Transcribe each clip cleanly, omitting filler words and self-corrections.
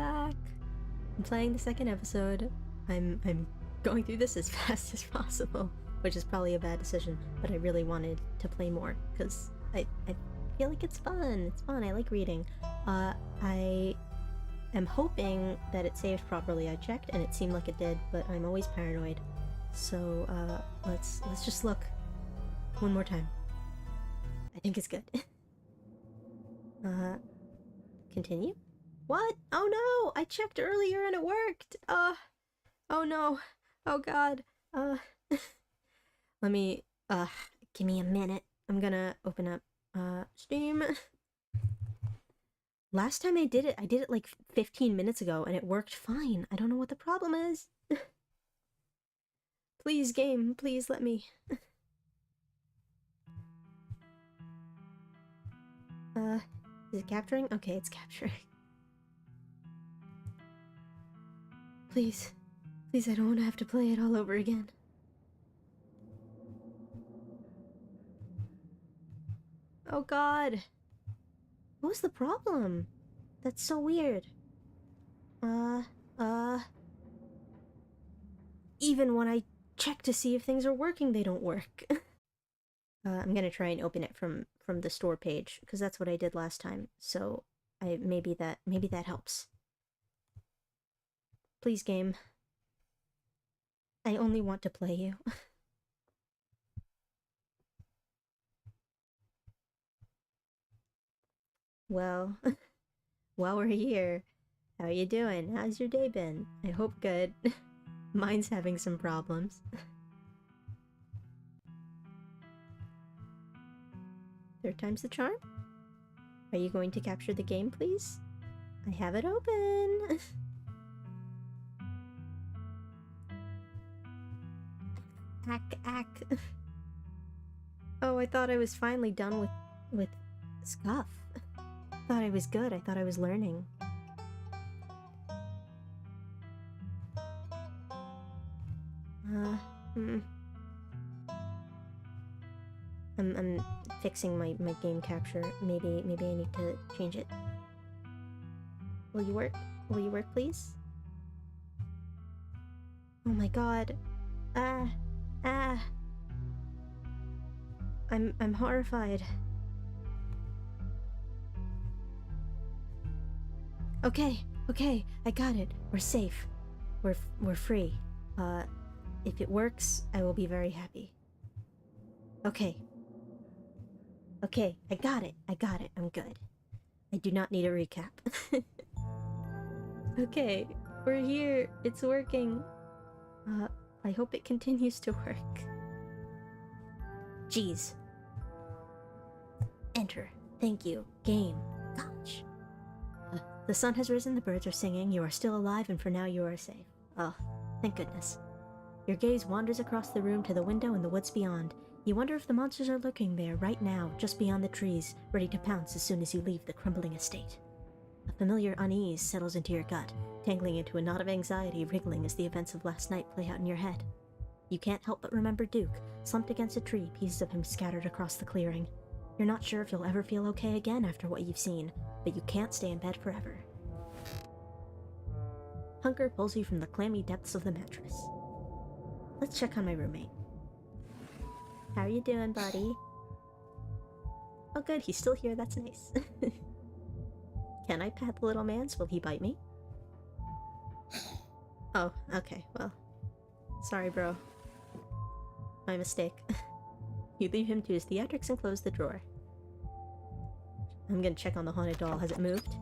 back. I'm playing the second episode. I'm going through this as fast as possible, which is probably a bad decision, but I really wanted to play more because I feel like it's fun. It's fun. I like reading. I am hoping that it saved properly. I checked and it seemed like it did, but I'm always paranoid. So let's just look one more time. I think it's good. Continue? What? Oh no! I checked earlier and it worked! Oh no. Oh god. Let me, give me a minute. I'm gonna open up, Steam. Last time I did it like 15 minutes ago and it worked fine. I don't know what the problem is. Please, game, please let me. Is it capturing? Okay, it's capturing. Please. Please, I don't want to have to play it all over again. Oh god. What was the problem? That's so weird. Even when I check to see if things are working, they don't work. I'm gonna try and open it from the store page, because that's what I did last time, so maybe that helps. Please, game. I only want to play you. Well, while we're here, how you doing? How's your day been? I hope good. Mine's having some problems. Third time's the charm? Are you going to capture the game, please? I have it open! Ack. Oh, I thought I was finally done with Scuff. Thought I was good. I thought I was learning. I'm fixing my game capture. Maybe I need to change it. Will you work? Will you work, please? Oh my god. I'm horrified. Okay, I got it. We're safe. We're free. If it works, I will be very happy. Okay, I got it. I'm good. I do not need a recap. Okay, we're here. It's working. I hope it continues to work. Jeez. Enter. Thank you. Game. Gosh. The sun has risen, the birds are singing, you are still alive, and for now you are safe. Oh, thank goodness. Your gaze wanders across the room to the window and the woods beyond. You wonder if the monsters are lurking there right now, just beyond the trees, ready to pounce as soon as you leave the crumbling estate. A familiar unease settles into your gut, tangling into a knot of anxiety wriggling as the events of last night play out in your head. You can't help but remember Duke, slumped against a tree, pieces of him scattered across the clearing. You're not sure if you'll ever feel okay again after what you've seen, but you can't stay in bed forever. Hunger pulls you from the clammy depths of the mattress. Let's check on my roommate. How are you doing, buddy? Oh good, he's still here, that's nice. Can I pet the little man? Will he bite me? Oh, okay, well. Sorry, bro. My mistake. You leave him to his theatrics and close the drawer. I'm gonna check on the haunted doll. Has it moved?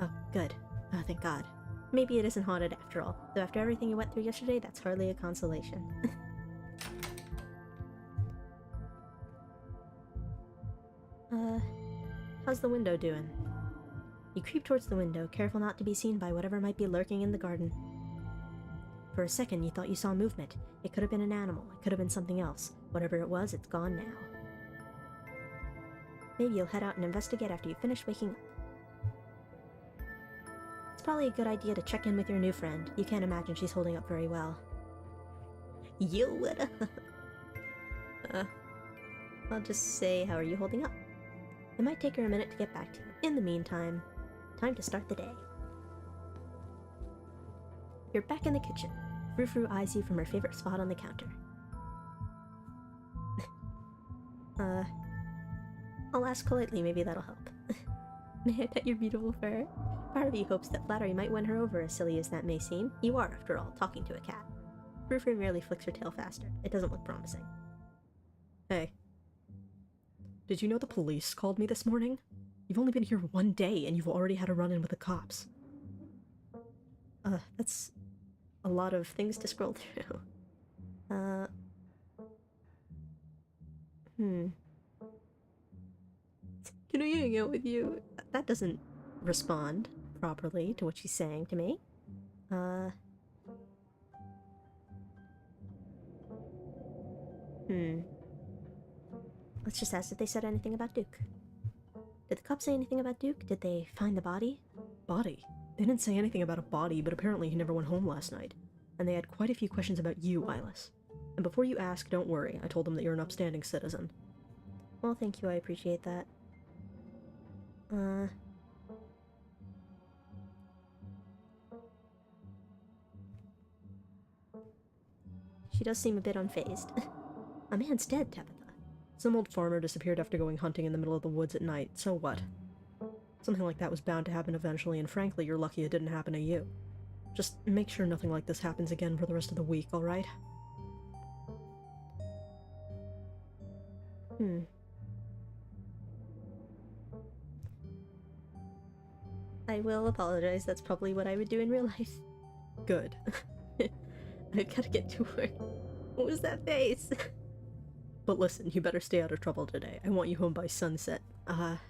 Oh, good. Oh, thank God. Maybe it isn't haunted after all. Though after everything you went through yesterday, that's hardly a consolation. How's the window doing? You creep towards the window, careful not to be seen by whatever might be lurking in the garden. For a second, you thought you saw movement. It could have been an animal, it could have been something else. Whatever it was, it's gone now. Maybe you'll head out and investigate after you finish waking up. It's probably a good idea to check in with your new friend. You can't imagine she's holding up very well. Yo, what up? I'll just say, how are you holding up? It might take her a minute to get back to you. In the meantime, time to start the day. You're back in the kitchen. Frou-Frou eyes you from her favorite spot on the counter. I'll ask politely, maybe that'll help. May I pet your beautiful fur? Part of you hopes that flattery might win her over, as silly as that may seem. You are, after all, talking to a cat. Frou-Frou merely flicks her tail faster. It doesn't look promising. Hey. Did you know the police called me this morning? You've only been here 1 day and you've already had a run-in with the cops. That's a lot of things to scroll through. Can I hang out with you? That doesn't respond properly to what she's saying to me. Let's just ask if they said anything about Duke. Did the cops say anything about Duke? Did they find the body? Body? They didn't say anything about a body, but apparently he never went home last night. And they had quite a few questions about you, Eilis. And before you ask, don't worry. I told them that you're an upstanding citizen. Well, thank you. I appreciate that. She does seem a bit unfazed. A man's dead, Tabitha. Some old farmer disappeared after going hunting in the middle of the woods at night. So what? Something like that was bound to happen eventually, and frankly, you're lucky it didn't happen to you. Just make sure nothing like this happens again for the rest of the week, alright? I will apologize. That's probably what I would do in real life. Good. I gotta get to work. What was that face? But listen, you better stay out of trouble today. I want you home by sunset.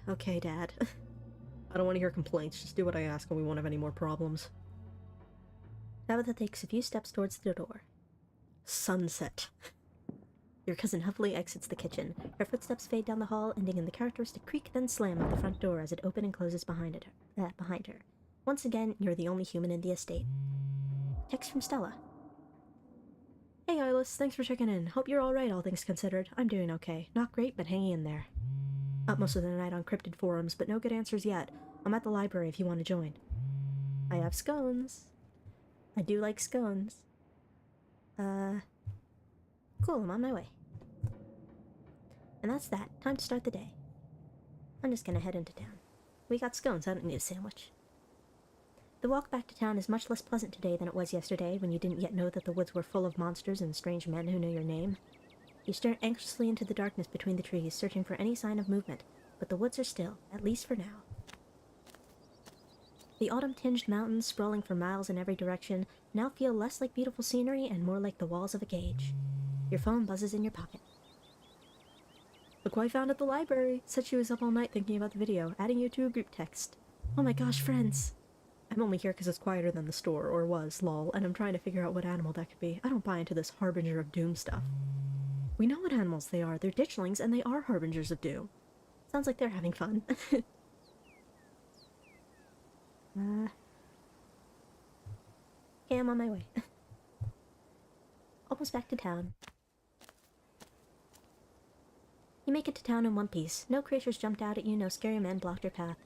Okay, Dad. I don't want to hear complaints. Just do what I ask and we won't have any more problems. Tabitha takes a few steps towards the door. Sunset. Your cousin heavily exits the kitchen. Her footsteps fade down the hall, ending in the characteristic creak then slam of the front door as it opens and closes behind her. Once again, you're the only human in the estate. Text from Stella. Hey Eilis, thanks for checking in. Hope you're alright, all things considered. I'm doing okay. Not great, but hanging in there. Up most of the night on cryptid forums, but no good answers yet. I'm at the library if you want to join. I have scones. I do like scones. Cool, I'm on my way. And that's that. Time to start the day. I'm just gonna head into town. We got scones, I don't need a sandwich. The walk back to town is much less pleasant today than it was yesterday, when you didn't yet know that the woods were full of monsters and strange men who know your name. You stare anxiously into the darkness between the trees, searching for any sign of movement, but the woods are still, at least for now. The autumn-tinged mountains, sprawling for miles in every direction, now feel less like beautiful scenery and more like the walls of a cage. Your phone buzzes in your pocket. Look what I found at the library! Said she was up all night thinking about the video, adding you to a group text. Oh my gosh, friends! I'm only here because it's quieter than the store, or was, lol, and I'm trying to figure out what animal that could be. I don't buy into this harbinger of doom stuff. We know what animals they are. They're ditchlings, and they are harbingers of doom. Sounds like they're having fun. Okay, I'm on my way. Almost back to town. You make it to town in one piece. No creatures jumped out at you, no scary men blocked your path.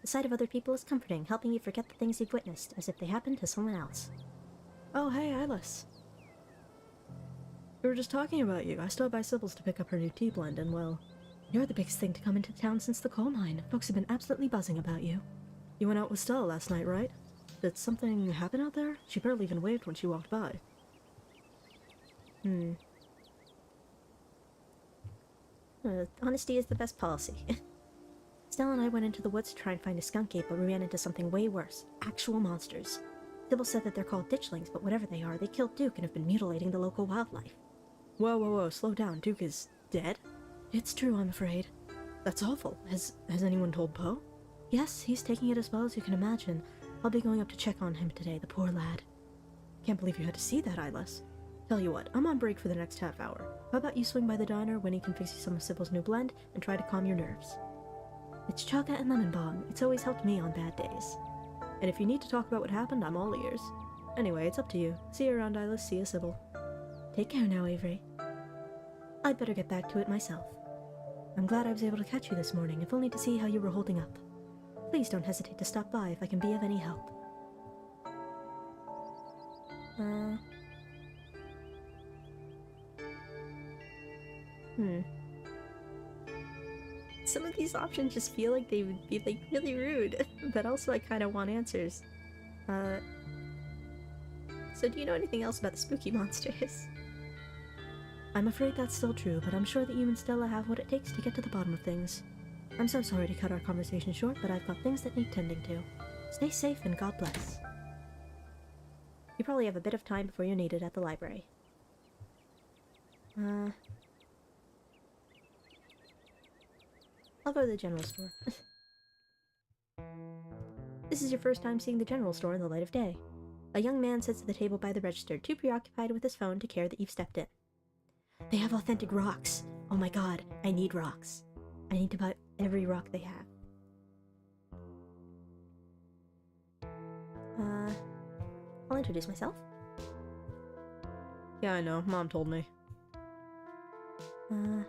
The sight of other people is comforting, helping you forget the things you've witnessed, as if they happened to someone else. Oh, hey, Eilis. We were just talking about you. I stopped by Sybil's to pick up her new tea blend, and well, you're the biggest thing to come into town since the coal mine. Folks have been absolutely buzzing about you. You went out with Stella last night, right? Did something happen out there? She barely even waved when she walked by. Honesty is the best policy. Stella and I went into the woods to try and find a skunk ape, but we ran into something way worse. Actual monsters. Sybil said that they're called ditchlings, but whatever they are, they killed Duke and have been mutilating the local wildlife. Whoa, whoa, whoa, slow down. Duke is dead? It's true, I'm afraid. That's awful. Has anyone told Poe? Yes, he's taking it as well as you can imagine. I'll be going up to check on him today, the poor lad. Can't believe you had to see that, Eilis. Tell you what, I'm on break for the next half hour. How about you swing by the diner when he can fix you some of Sybil's new blend and try to calm your nerves? It's chaga and lemon balm. It's always helped me on bad days. And if you need to talk about what happened, I'm all ears. Anyway, it's up to you. See you around, Eilis. See you, Sybil. Take care now, Avery. I'd better get back to it myself. I'm glad I was able to catch you this morning, if only to see how you were holding up. Please don't hesitate to stop by if I can be of any help. Some of these options just feel like they would be, like, really rude, but also I kind of want answers. So do you know anything else about the spooky monsters? I'm afraid that's still true, but I'm sure that you and Stella have what it takes to get to the bottom of things. I'm so sorry to cut our conversation short, but I've got things that need tending to. Stay safe and God bless. You probably have a bit of time before you need it at the library. I'll go to the general store. This is your first time seeing the general store in the light of day. A young man sits at the table by the register, too preoccupied with his phone to care that you've stepped in. They have authentic rocks. Oh my god, I need rocks. I need to buy every rock they have. I'll introduce myself. Yeah, I know. Mom told me. So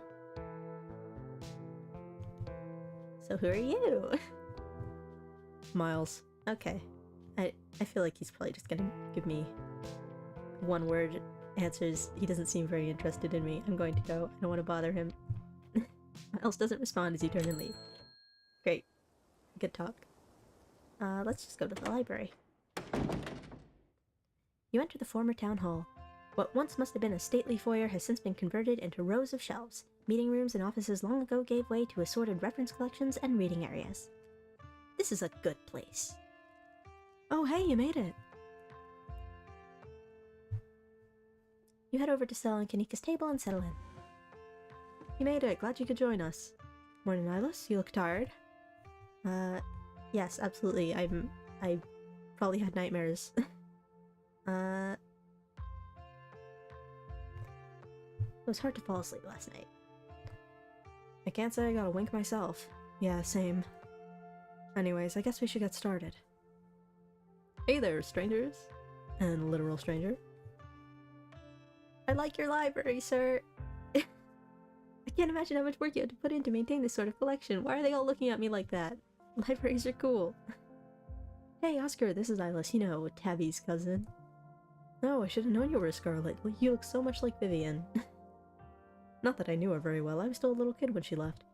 who are you? Miles. Okay. I feel like he's probably just gonna give me one-word answers. He doesn't seem very interested in me. I'm going to go. I don't want to bother him. Miles doesn't respond as you turn and leave. Great. Good talk. Let's just go to the library. You enter the former town hall. What once must have been a stately foyer has since been converted into rows of shelves. Meeting rooms and offices long ago gave way to assorted reference collections and reading areas. This is a good place. Oh hey, you made it! You head over to Stella and Kanika's table and settle in. You made it. Glad you could join us. Morning, Eilis. You look tired. Yes, absolutely. I probably had nightmares. It was hard to fall asleep last night. I can't say I got a wink myself. Yeah, same. Anyways, I guess we should get started. Hey there, strangers. And literal stranger. I like your library, sir. I can't imagine how much work you had to put in to maintain this sort of collection. Why are they all looking at me like that? Libraries are cool. Hey, Oscar, this is Eilis. You know, Tabby's cousin. No, I should have known you were a Scarlet. You look so much like Vivian. Not that I knew her very well. I was still a little kid when she left.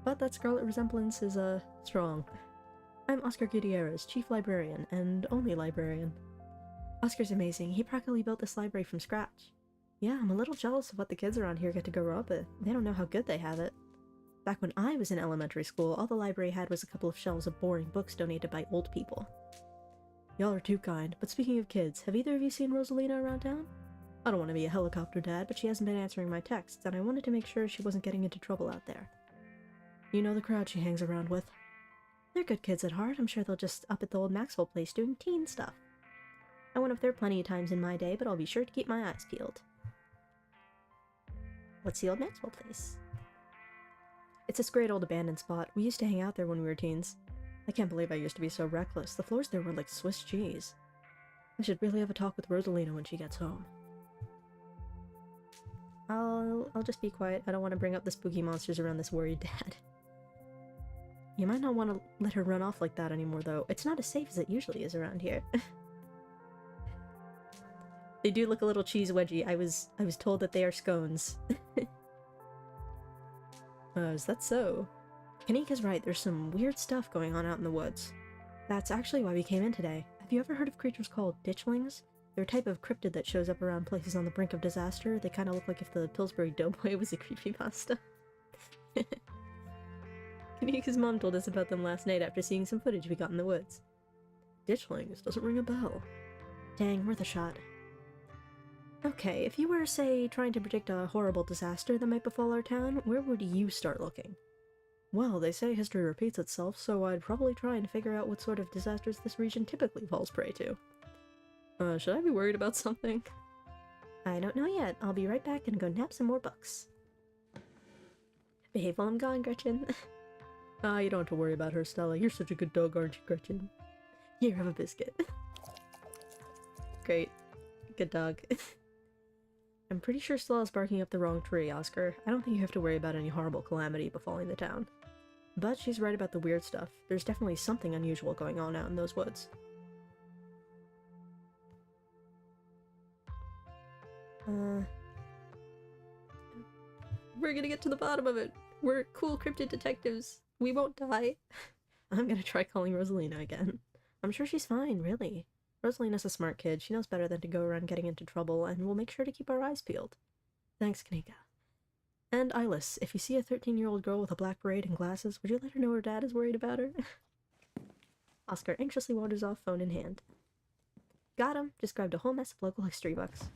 But that Scarlet resemblance is, strong. I'm Oscar Gutierrez, Chief Librarian, and only librarian. Oscar's amazing. He practically built this library from scratch. Yeah, I'm a little jealous of what the kids around here get to grow up with. They don't know how good they have it. Back when I was in elementary school, all the library had was a couple of shelves of boring books donated by old people. Y'all are too kind, but speaking of kids, have either of you seen Rosalina around town? I don't want to be a helicopter dad, but she hasn't been answering my texts, and I wanted to make sure she wasn't getting into trouble out there. You know the crowd she hangs around with. They're good kids at heart. I'm sure they'll just up at the old Maxwell place doing teen stuff. I went up there plenty of times in my day, but I'll be sure to keep my eyes peeled. What's the old Maxwell place? It's this great old abandoned spot. We used to hang out there when we were teens. I can't believe I used to be so reckless. The floors there were like Swiss cheese. I should really have a talk with Rosalina when she gets home. I'll just be quiet. I don't want to bring up the spooky monsters around this worried dad. You might not want to let her run off like that anymore, though. It's not as safe as it usually is around here. They do look a little cheese wedgy. I was told that they are scones. Is that so? Kanika's right. There's some weird stuff going on out in the woods. That's actually why we came in today. Have you ever heard of creatures called ditchlings? They're a type of cryptid that shows up around places on the brink of disaster. They kind of look like if the Pillsbury Doughboy was a creepypasta. Kanika's mom told us about them last night after seeing some footage we got in the woods. Ditchlings doesn't ring a bell. Dang, worth a shot. Okay, if you were, say, trying to predict a horrible disaster that might befall our town, where would you start looking? Well, they say history repeats itself, so I'd probably try and figure out what sort of disasters this region typically falls prey to. Should I be worried about something? I don't know yet. I'll be right back and go nap some more books. Behave while I'm gone, Gretchen. You don't have to worry about her, Stella. You're such a good dog, aren't you, Gretchen? Here, have a biscuit. Great. Good dog. I'm pretty sure Stella's barking up the wrong tree, Oscar. I don't think you have to worry about any horrible calamity befalling the town. But she's right about the weird stuff. There's definitely something unusual going on out in those woods. We're gonna get to the bottom of it. We're cool cryptid detectives. We won't die. I'm gonna try calling Rosalina again. I'm sure she's fine, really. Rosalina's a smart kid. She knows better than to go around getting into trouble, and we'll make sure to keep our eyes peeled. Thanks, Kanika. And Eilis, if you see a 13-year-old girl with a black braid and glasses, would you let her know her dad is worried about her? Oscar anxiously wanders off, phone in hand. Got him. Just grabbed a whole mess of local history books.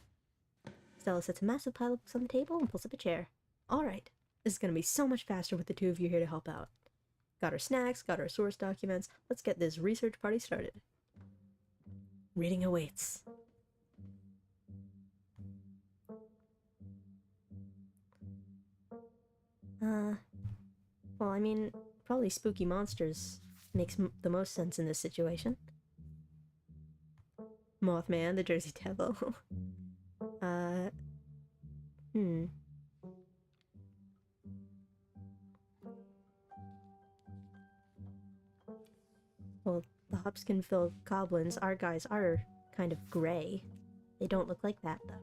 Stella sets a massive pile of books on the table and pulls up a chair. Alright, this is gonna be so much faster with the two of you here to help out. Got our snacks, got our source documents. Let's get this research party started. Reading awaits. Well, I mean, probably spooky monsters makes the most sense in this situation. Mothman, the Jersey Devil. Well, the Hopkinsville goblins, our guys, are kind of gray. They don't look like that, though.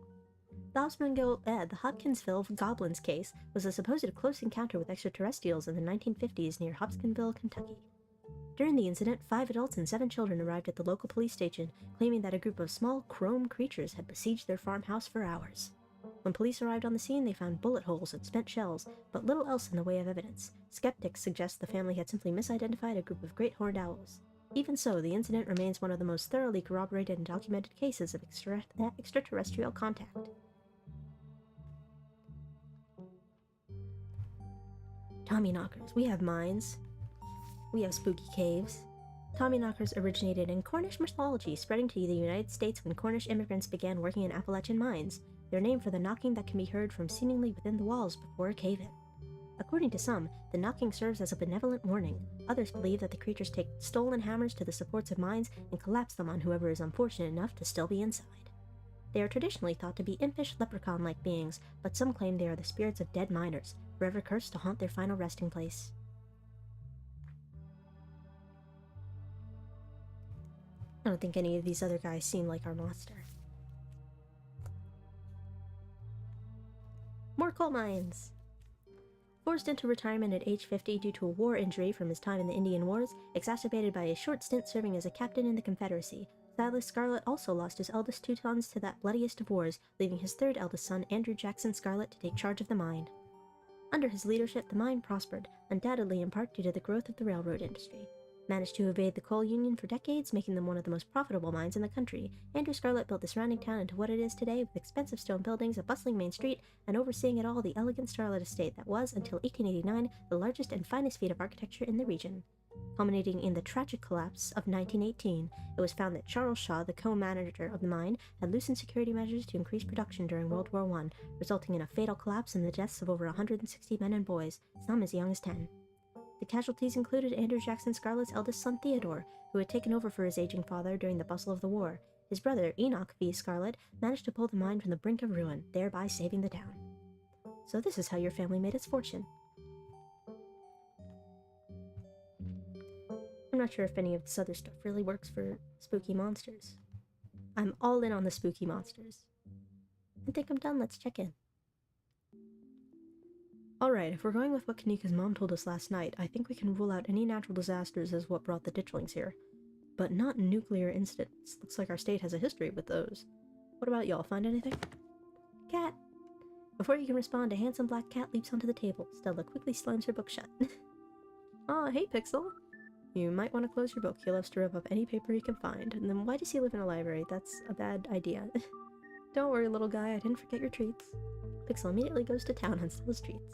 The Hopkinsville goblins case was a supposed close encounter with extraterrestrials in the 1950s near Hopkinsville, Kentucky. During the incident, 5 adults and 7 children arrived at the local police station, claiming that a group of small chrome creatures had besieged their farmhouse for hours. When police arrived on the scene, they found bullet holes and spent shells, but little else in the way of evidence. Skeptics suggest the family had simply misidentified a group of great horned owls. Even so, the incident remains one of the most thoroughly corroborated and documented cases of extraterrestrial contact. Tommyknockers. We have mines. We have spooky caves. Tommyknockers originated in Cornish mythology, spreading to the United States when Cornish immigrants began working in Appalachian mines. They're named for the knocking that can be heard from seemingly within the walls before a cave-in. According to some, the knocking serves as a benevolent warning. Others believe that the creatures take stolen hammers to the supports of mines and collapse them on whoever is unfortunate enough to still be inside. They are traditionally thought to be impish leprechaun-like beings, but some claim they are the spirits of dead miners, forever cursed to haunt their final resting place. I don't think any of these other guys seem like our monster. More coal mines! Forced into retirement at age 50 due to a war injury from his time in the Indian Wars, exacerbated by a short stint serving as a captain in the Confederacy, Silas Scarlett also lost his eldest 2 sons to that bloodiest of wars, leaving his 3rd eldest son, Andrew Jackson Scarlett, to take charge of the mine. Under his leadership, the mine prospered, undoubtedly in part due to the growth of the railroad industry. Managed to evade the coal union for decades, making them one of the most profitable mines in the country, Andrew Scarlett built the surrounding town into what it is today, with expensive stone buildings, a bustling main street, and overseeing it all the elegant Scarlett estate that was, until 1889, the largest and finest feat of architecture in the region. Culminating in the tragic collapse of 1918, it was found that Charles Shaw, the co-manager of the mine, had loosened security measures to increase production during World War I, resulting in a fatal collapse and the deaths of over 160 men and boys, some as young as 10. The casualties included Andrew Jackson Scarlett's eldest son Theodore, who had taken over for his aging father during the bustle of the war. His brother, Enoch V. Scarlett, managed to pull the mine from the brink of ruin, thereby saving the town. So this is how your family made its fortune. I'm not sure if any of this other stuff really works for spooky monsters. I'm all in on the spooky monsters. I think I'm done, let's check in. Alright, if we're going with what Kanika's mom told us last night, I think we can rule out any natural disasters as what brought the ditchlings here. But not nuclear incidents. Looks like our state has a history with those. What about y'all? Find anything? Cat! Before you can respond, a handsome black cat leaps onto the table. Stella quickly slams her book shut. Aw, hey Pixel! You might want to close your book. He loves to rip up any paper he can find. And then why does he live in a library? That's a bad idea. Don't worry, little guy, I didn't forget your treats. Pixel immediately goes to town on Stella's treats.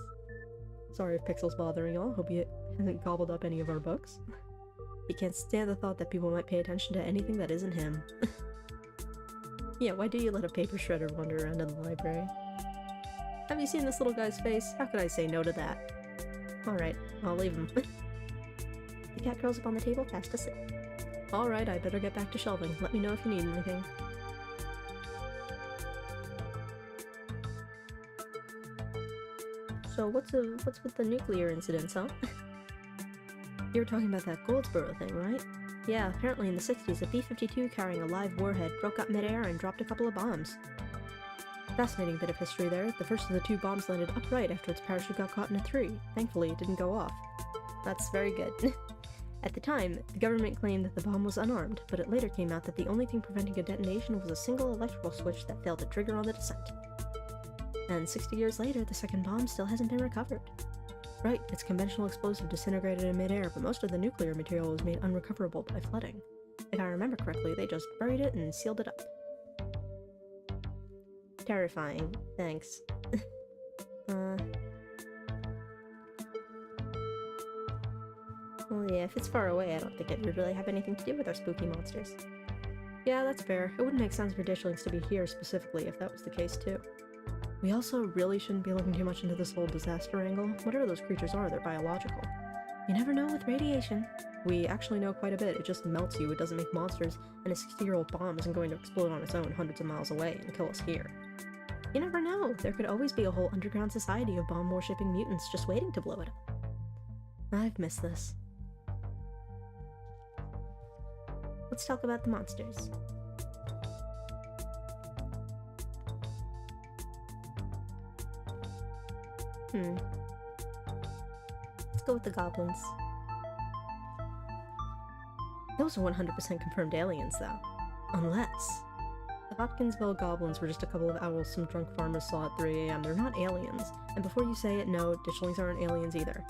Sorry if Pixel's bothering y'all. Hope he hasn't gobbled up any of our books. He can't stand the thought that people might pay attention to anything that isn't him. Yeah, why do you let a paper shredder wander around in the library? Have you seen this little guy's face? How could I say no to that? Alright, I'll leave him. The cat curls up on the table, fast asleep. Alright, I better get back to shelving. Let me know if you need anything. So what's with the nuclear incidents, huh? You were talking about that Goldsboro thing, right? Yeah, apparently in the 60s, a B-52 carrying a live warhead broke up midair and dropped a couple of bombs. Fascinating bit of history there. The first of the 2 bombs landed upright after its parachute got caught in a tree. Thankfully, it didn't go off. That's very good. At the time, the government claimed that the bomb was unarmed, but it later came out that the only thing preventing a detonation was a single electrical switch that failed to trigger on the descent. And 60 years later, the second bomb still hasn't been recovered. Right, its conventional explosive disintegrated in midair, but most of the nuclear material was made unrecoverable by flooding. If I remember correctly, they just buried it and sealed it up. Terrifying. Thanks. Well, yeah, if it's far away, I don't think it would really have anything to do with our spooky monsters. Yeah, that's fair. It wouldn't make sense for ditchlings to be here specifically if that was the case too. We also really shouldn't be looking too much into this whole disaster angle. Whatever those creatures are, they're biological. You never know with radiation. We actually know quite a bit. It just melts you, it doesn't make monsters, and a 60-year-old bomb isn't going to explode on its own hundreds of miles away and kill us here. You never know. There could always be a whole underground society of bomb-worshipping mutants just waiting to blow it up. I've missed this. Let's talk about the monsters. Let's go with the goblins. Those are 100% confirmed aliens, though. Unless... the Hopkinsville goblins were just a couple of owls some drunk farmers saw at 3 AM. They're not aliens. And before you say it, no, ditchlings aren't aliens either.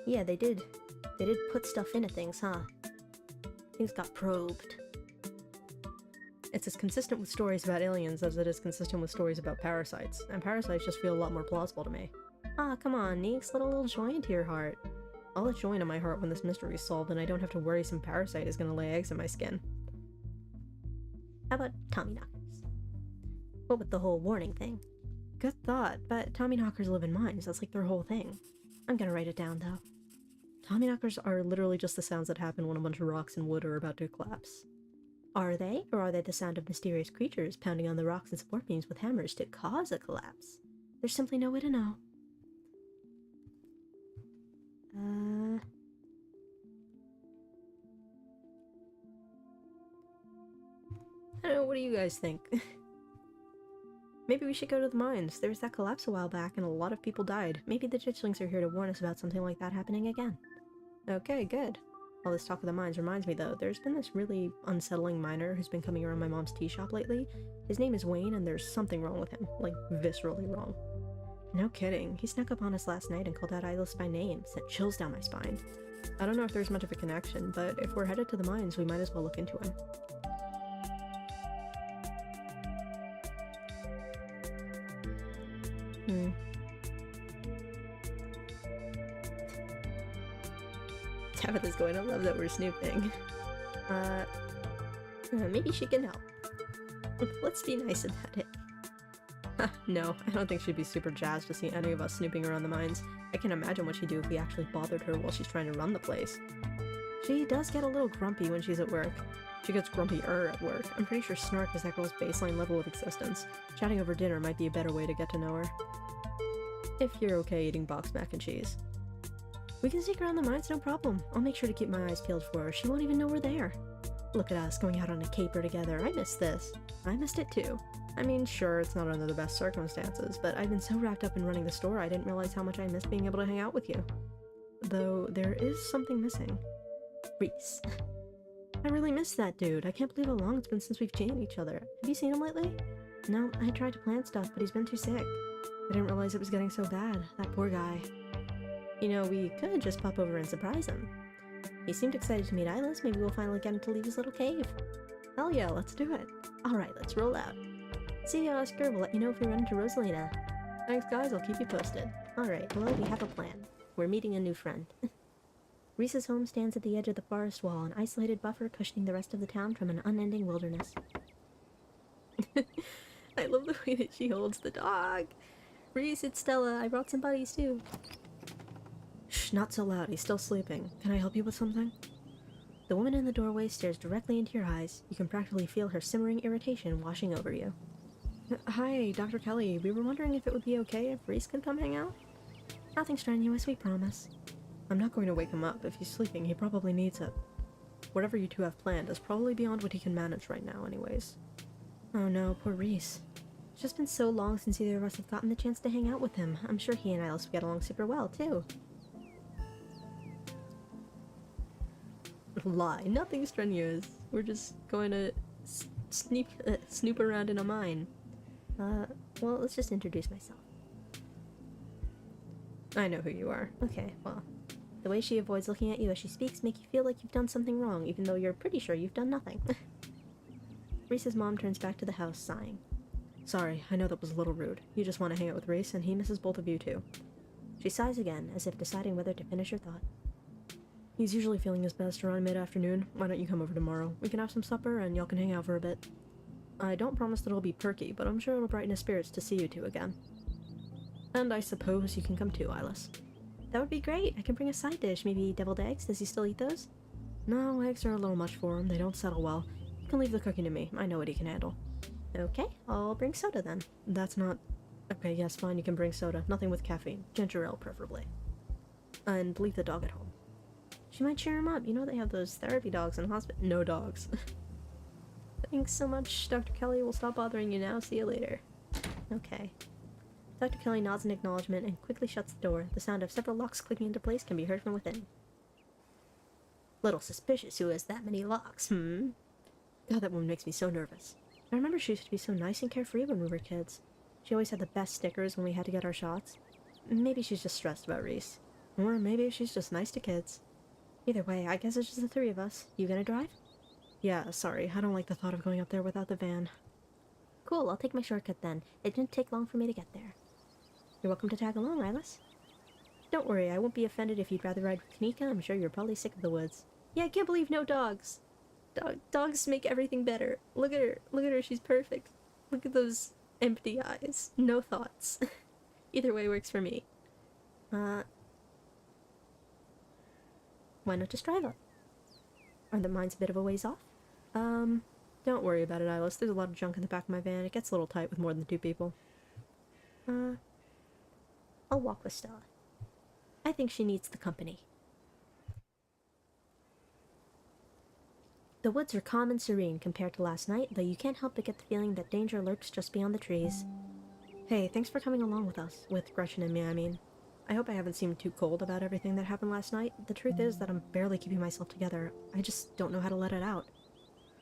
Yeah, they did. They did put stuff into things, huh? Things got probed. It's as consistent with stories about aliens as it is consistent with stories about parasites, and parasites just feel a lot more plausible to me. Ah, come on, Neeks, let a little joy into your heart. I'll let joy into my heart when this mystery is solved and I don't have to worry some parasite is gonna lay eggs in my skin. How about Tommyknockers? What with the whole warning thing? Good thought, but Tommyknockers live in mines, that's like their whole thing. I'm gonna write it down, though. Tommyknockers are literally just the sounds that happen when a bunch of rocks and wood are about to collapse. Are they? Or are they the sound of mysterious creatures pounding on the rocks and support beams with hammers to cause a collapse? There's simply no way to know. I don't know, what do you guys think? Maybe we should go to the mines. There was that collapse a while back and a lot of people died. Maybe the ditchlings are here to warn us about something like that happening again. Okay, good. All this talk of the mines reminds me though, there's been this really unsettling miner who's been coming around my mom's tea shop lately. His name is Wayne and there's something wrong with him, like viscerally wrong. No kidding, he snuck up on us last night and called out Eilis by name, sent chills down my spine. I don't know if there's much of a connection, but if we're headed to the mines, we might as well look into him. Tabitha's going to love that we're snooping. Maybe she can help. Let's be nice about it. No, I don't think she'd be super jazzed to see any of us snooping around the mines. I can imagine what she'd do if we actually bothered her while she's trying to run the place. She does get a little grumpy when she's at work. She gets grumpier at work. I'm pretty sure snark is that girl's baseline level of existence. Chatting over dinner might be a better way to get to know her. If you're okay eating boxed mac and cheese. We can sneak around the mines, no problem. I'll make sure to keep my eyes peeled for her. She won't even know we're there. Look at us, going out on a caper together. I missed this. I missed it too. I mean, sure, it's not under the best circumstances, but I've been so wrapped up in running the store I didn't realize how much I missed being able to hang out with you. Though, there is something missing. Reese. I really miss that dude. I can't believe how long it's been since we've seen each other. Have you seen him lately? No, I tried to plan stuff, but he's been too sick. I didn't realize it was getting so bad. That poor guy. You know, we could just pop over and surprise him. He seemed excited to meet Eilis. Maybe we'll finally get him to leave his little cave. Hell yeah, let's do it. Alright, let's roll out. See you, Oscar. We'll let you know if we run into Rosalina. Thanks, guys. I'll keep you posted. Alright, well, we have a plan. We're meeting a new friend. Reese's home stands at the edge of the forest wall, an isolated buffer cushioning the rest of the town from an unending wilderness. I love the way that she holds the dog. Reese, it's Stella. I brought some buddies, too. Shh, not so loud. He's still sleeping. Can I help you with something? The woman in the doorway stares directly into your eyes. You can practically feel her simmering irritation washing over you. Hi, Dr. Kelly. We were wondering if it would be okay if Reese could come hang out? Nothing strenuous, we promise. I'm not going to wake him up. If he's sleeping, he probably needs it. Whatever you two have planned is probably beyond what he can manage right now anyways. Oh no, poor Reese. It's just been so long since either of us have gotten the chance to hang out with him. I'm sure he and Eilis would get along super well, too. Lie. Nothing strenuous. We're just going to snoop around in a mine. Well, let's just introduce myself. I know who you are. Okay, well, the way she avoids looking at you as she speaks make you feel like you've done something wrong, even though you're pretty sure you've done nothing. Reese's mom turns back to the house, sighing. Sorry, I know that was a little rude. You just want to hang out with Reese, and he misses both of you too. She sighs again, as if deciding whether to finish her thought. He's usually feeling his best around mid-afternoon. Why don't you come over tomorrow? We can have some supper, and y'all can hang out for a bit. I don't promise that it'll be perky, but I'm sure it'll brighten his spirits to see you two again. And I suppose you can come too, Eilis. That would be great. I can bring a side dish, maybe deviled eggs. Does he still eat those? No, eggs are a little much for him. They don't settle well. You can leave the cooking to me. I know what he can handle. Okay, I'll bring soda then. That's not... Okay, yes, fine, you can bring soda. Nothing with caffeine. Ginger ale, preferably. And leave the dog at home. She might cheer him up. You know they have those therapy dogs in hospital. No dogs. Thanks so much, Dr. Kelly. We'll stop bothering you now. See you later. Okay. Dr. Kelly nods in acknowledgement and quickly shuts the door. The sound of several locks clicking into place can be heard from within. Little suspicious who has that many locks, God, that woman makes me so nervous. I remember she used to be so nice and carefree when we were kids. She always had the best stickers when we had to get our shots. Maybe she's just stressed about Reese. Or maybe she's just nice to kids. Either way, I guess it's just the three of us. You gonna drive? Yeah, sorry. I don't like the thought of going up there without the van. Cool, I'll take my shortcut then. It didn't take long for me to get there. You're welcome to tag along, Eilis. Don't worry, I won't be offended if you'd rather ride with Kanika. I'm sure you're probably sick of the woods. Yeah, I can't believe no dogs. Dogs make everything better. Look at her. Look at her. She's perfect. Look at those empty eyes. No thoughts. Either way works for me. Why not just drive up? Are the mines a bit of a ways off? Don't worry about it, Eilis. There's a lot of junk in the back of my van. It gets a little tight with more than 2 people. I'll walk with Stella. I think she needs the company. The woods are calm and serene compared to last night, though you can't help but get the feeling that danger lurks just beyond the trees. Hey, thanks for coming along with us. With Gretchen and me, I mean. I hope I haven't seemed too cold about everything that happened last night. The truth is that I'm barely keeping myself together. I just don't know how to let it out.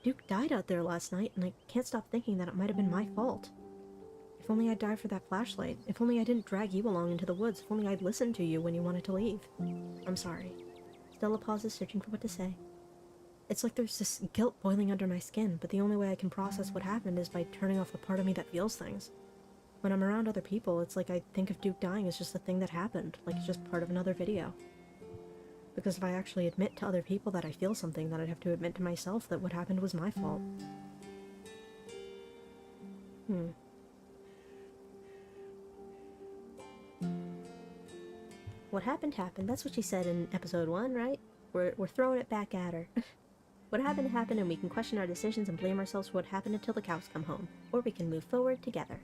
Duke died out there last night, and I can't stop thinking that it might have been my fault. If only I'd died for that flashlight. If only I didn't drag you along into the woods. If only I'd listened to you when you wanted to leave. I'm sorry. Stella pauses, searching for what to say. It's like there's this guilt boiling under my skin, but the only way I can process what happened is by turning off the part of me that feels things. When I'm around other people, it's like I think of Duke dying as just a thing that happened, like it's just part of another video. Because if I actually admit to other people that I feel something, then I'd have to admit to myself that what happened was my fault. What happened happened. That's what she said in episode 1, right? We're throwing it back at her. What happened happened, and we can question our decisions and blame ourselves for what happened until the cows come home. Or we can move forward together.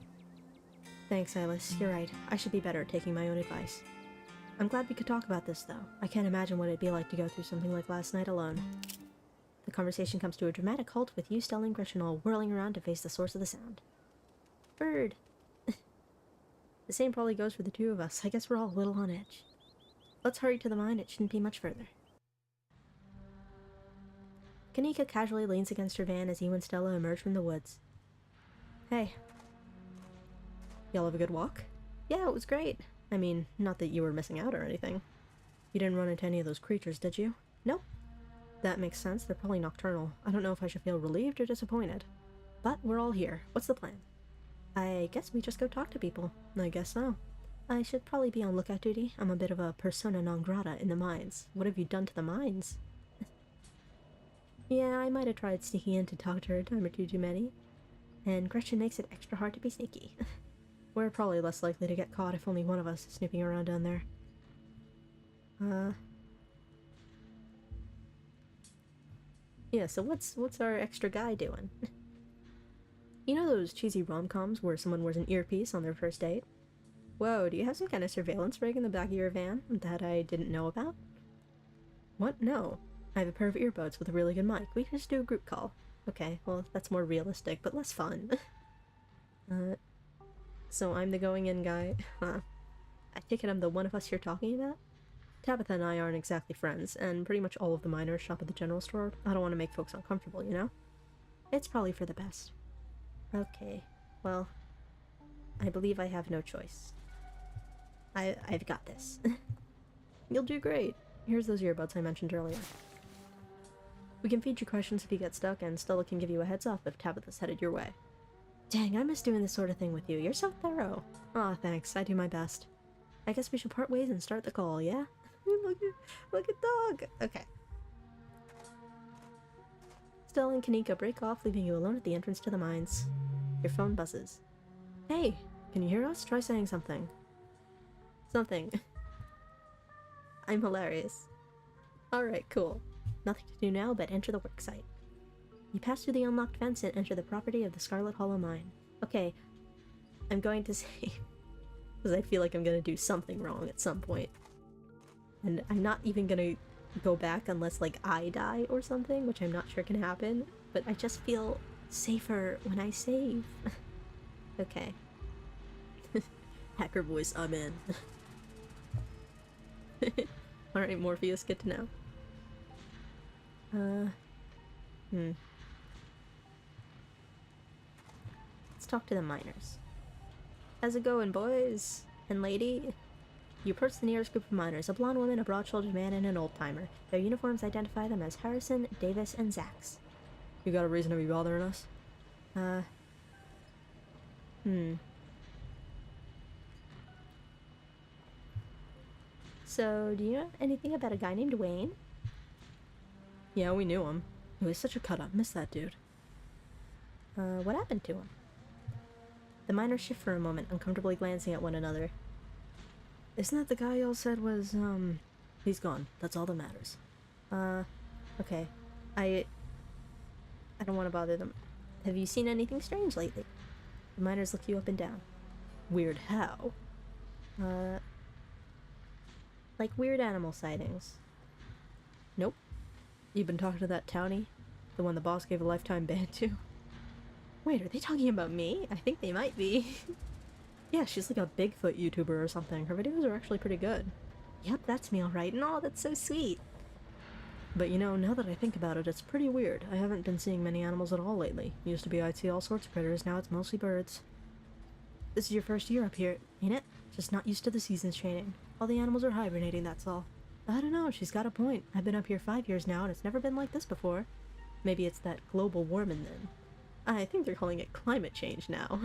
Thanks, Eilis. You're right. I should be better at taking my own advice. I'm glad we could talk about this, though. I can't imagine what it'd be like to go through something like last night alone. The conversation comes to a dramatic halt with you, Stella, and Gretchen all whirling around to face the source of the sound. Bird. The same probably goes for the two of us. I guess we're all a little on edge. Let's hurry to the mine. It shouldn't be much further. Kanika casually leans against her van as you and Stella emerge from the woods. Hey. Y'all have a good walk? Yeah, it was great. I mean, not that you were missing out or anything. You didn't run into any of those creatures, did you? Nope. That makes sense. They're probably nocturnal. I don't know if I should feel relieved or disappointed. But we're all here. What's the plan? I guess we just go talk to people. I guess so. I should probably be on lookout duty. I'm a bit of a persona non grata in the mines. What have you done to the mines? Yeah, I might have tried sneaking in to talk to her a time or two too many. And Gretchen makes it extra hard to be sneaky. We're probably less likely to get caught if only one of us is snooping around down there. Yeah, so what's our extra guy doing? You know those cheesy rom-coms where someone wears an earpiece on their first date? Whoa, do you have some kind of surveillance rig in the back of your van that I didn't know about? What? No. I have a pair of earbuds with a really good mic. We can just do a group call. Okay, well, that's more realistic, but less fun. So I'm the going-in guy. Huh. I take it I'm the one of us you're talking about? Tabitha and I aren't exactly friends, and pretty much all of the miners shop at the general store. I don't want to make folks uncomfortable, you know? It's probably for the best. Okay, well, I believe I have no choice. I've got this. You'll do great. Here's those earbuds I mentioned earlier. We can feed you questions if you get stuck, and Stella can give you a heads up if Tabitha's headed your way. Dang, I miss doing this sort of thing with you. You're so thorough. Aw, thanks. I do my best. I guess we should part ways and start the call, yeah? look at dog! Okay. Stella and Kanika break off, leaving you alone at the entrance to the mines. Your phone buzzes. Hey, can you hear us? Try saying something. Something. I'm hilarious. Alright, cool. Nothing to do now but enter the worksite. You pass through the unlocked fence and enter the property of the Scarlet Hollow mine. Okay, I'm going to say... because I feel like I'm gonna do something wrong at some point. And I'm not even gonna go back unless, like, I die or something, which I'm not sure can happen. But I just feel safer when I save. Okay. Hacker voice, I'm in. Alright, Morpheus, good to know. Let's talk to the miners. How's it going, boys and lady? You approach the nearest group of miners, a blonde woman, a broad-shouldered man, and an old-timer. Their uniforms identify them as Harrison, Davis, and Zax. You got a reason to be bothering us? So, do you know anything about a guy named Wayne? Yeah, we knew him. He was such a cut-up. Miss that dude. What happened to him? The miners shift for a moment, uncomfortably glancing at one another. Isn't that the guy y'all said was, he's gone. That's all that matters. Okay. I don't want to bother them. Have you seen anything strange lately? The miners look you up and down. Weird how? Like weird animal sightings. Nope. You've been talking to that townie? The one the boss gave a lifetime ban to? Wait, are they talking about me? I think they might be. Yeah, she's like a Bigfoot YouTuber or something. Her videos are actually pretty good. Yep, that's me alright. And oh, that's so sweet. But you know, now that I think about it, it's pretty weird. I haven't been seeing many animals at all lately. Used to be I'd see all sorts of critters, now it's mostly birds. This is your first year up here, ain't it? Just not used to the seasons changing. All the animals are hibernating, that's all. I don't know, she's got a point. I've been up here 5 years now, and it's never been like this before. Maybe it's that global warming then. I think they're calling it climate change now.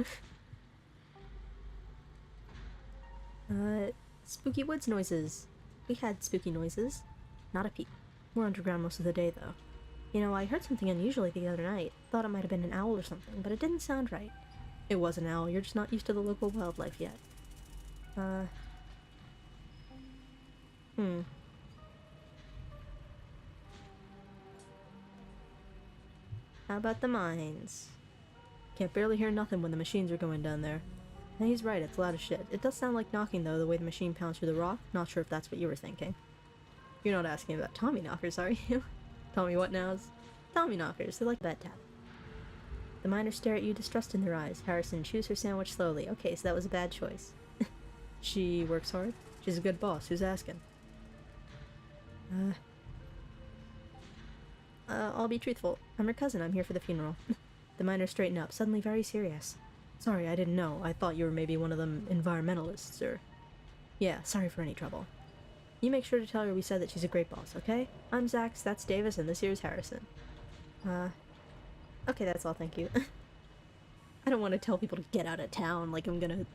Spooky woods noises. We had spooky noises. Not a peep. We're underground most of the day, though. You know, I heard something unusual the other night. Thought it might have been an owl or something, but it didn't sound right. It was an owl, you're just not used to the local wildlife yet. How about the mines? Can't barely hear nothing when the machines are going down there. And he's right, it's loud as shit. It does sound like knocking though, the way the machine pounds through the rock. Not sure if that's what you were thinking. You're not asking about Tommy knockers, are you? Tommy what nows? Tommy knockers, they're like bed tap. The miners stare at you, distrust in their eyes. Harrison chews her sandwich slowly. Okay, so that was a bad choice. She works hard? She's a good boss, who's asking? I'll be truthful. I'm her cousin, I'm here for the funeral. The miners straighten up, suddenly very serious. Sorry, I didn't know. I thought you were maybe one of them environmentalists, or... Yeah, sorry for any trouble. You make sure to tell her we said that she's a great boss, okay? I'm Zax, that's Davis, and this here's Harrison. Okay, that's all, thank you. I don't want to tell people to get out of town, like I'm gonna,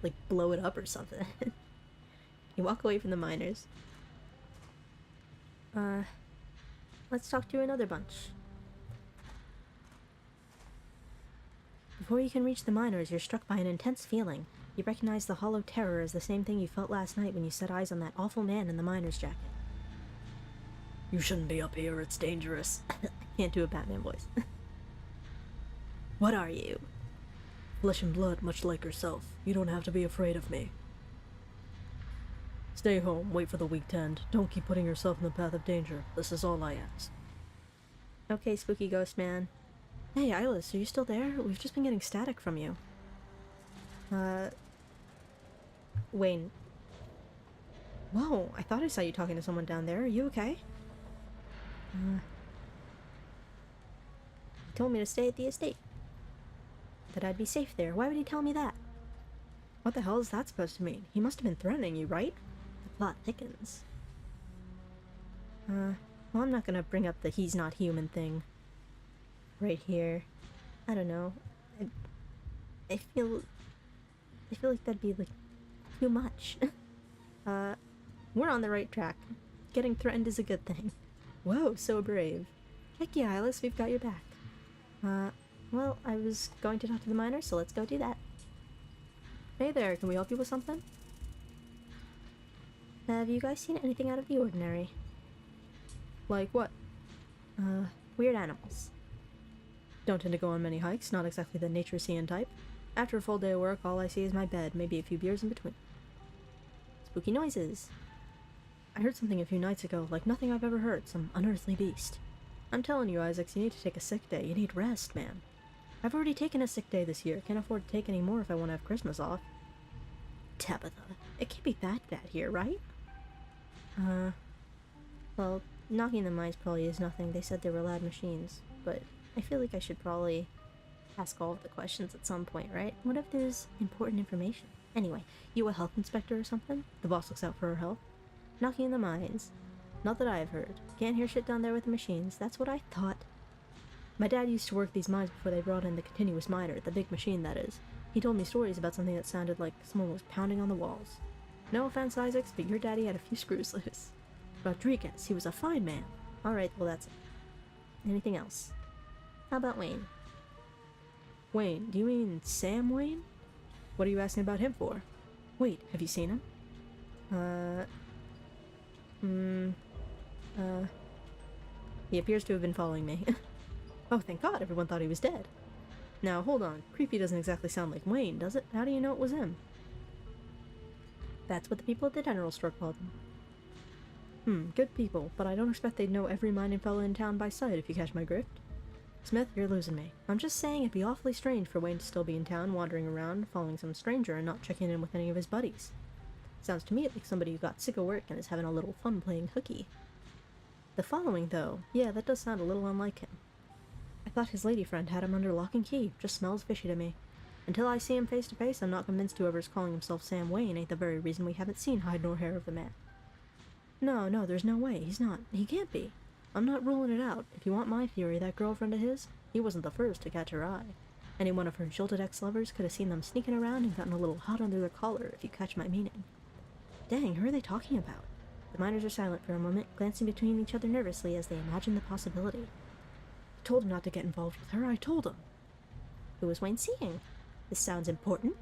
like, blow it up or something. You walk away from the miners. Let's talk to another bunch. Before you can reach the miners, you're struck by an intense feeling. You recognize the hollow terror as the same thing you felt last night when you set eyes on that awful man in the miner's jacket. You shouldn't be up here, it's dangerous. I can't do a Batman voice. What are you? Flesh and blood, much like yourself. You don't have to be afraid of me. Stay home, wait for the week to end. Don't keep putting yourself in the path of danger. This is all I ask. Okay, spooky ghost man. Hey, Eilis, are you still there? We've just been getting static from you. Wayne. Whoa, I thought I saw you talking to someone down there. Are you okay? He told me to stay at the estate. That I'd be safe there. Why would he tell me that? What the hell is that supposed to mean? He must have been threatening you, right? The plot thickens. Well, I'm not gonna bring up the he's not human thing right here. I don't know. I feel like that'd be, like, too much. We're on the right track. Getting threatened is a good thing. Whoa, so brave. Heck yeah, Eilis, we've got your back. Well, I was going to talk to the miners, so let's go do that. Hey there, can we help you with something? Have you guys seen anything out of the ordinary? Like what? Weird animals. Don't tend to go on many hikes, not exactly the nature-seeing type. After a full day of work, all I see is my bed, maybe a few beers in between. Spooky noises. I heard something a few nights ago, like nothing I've ever heard, some unearthly beast. I'm telling you, Isaacs, you need to take a sick day. You need rest, man. I've already taken a sick day this year. Can't afford to take any more if I want to have Christmas off. Tabitha, it can't be that bad here, right? Well, knocking the mines probably is nothing. They said they were loud machines, but I feel like I should probably ask all of the questions at some point, right? What if there's important information? Anyway, you a health inspector or something? The boss looks out for her health. Knocking in the mines. Not that I've heard. Can't hear shit down there with the machines. That's what I thought. My dad used to work these mines before they brought in the continuous miner, the big machine that is. He told me stories about something that sounded like someone was pounding on the walls. No offense, Isaacs, but your daddy had a few screws loose. Rodriguez, he was a fine man. Alright, well that's it. Anything else? How about Wayne? Wayne? Do you mean Sam Wayne? What are you asking about him for? Wait, have you seen him? He appears to have been following me. Oh, thank God, everyone thought he was dead. Now, hold on. Creepy doesn't exactly sound like Wayne, does it? How do you know it was him? That's what the people at the general store called him. Good people, but I don't expect they'd know every mining fellow in town by sight, if you catch my drift. Smith, you're losing me. I'm just saying it'd be awfully strange for Wayne to still be in town, wandering around, following some stranger, and not checking in with any of his buddies. Sounds to me like somebody who got sick of work and is having a little fun playing hooky. The following, though, yeah, that does sound a little unlike him. I thought his lady friend had him under lock and key. Just smells fishy to me. Until I see him face to face, I'm not convinced whoever's calling himself Sam Wayne ain't the very reason we haven't seen hide nor hair of the man. No, there's no way. He's not. He can't be. I'm not ruling it out. If you want my theory, that girlfriend of his, he wasn't the first to catch her eye. Any one of her jilted ex-lovers could have seen them sneaking around and gotten a little hot under their collar, if you catch my meaning. Dang, who are they talking about? The miners are silent for a moment, glancing between each other nervously as they imagine the possibility. I told him not to get involved with her. I told him. Who was Wayne seeing? This sounds important.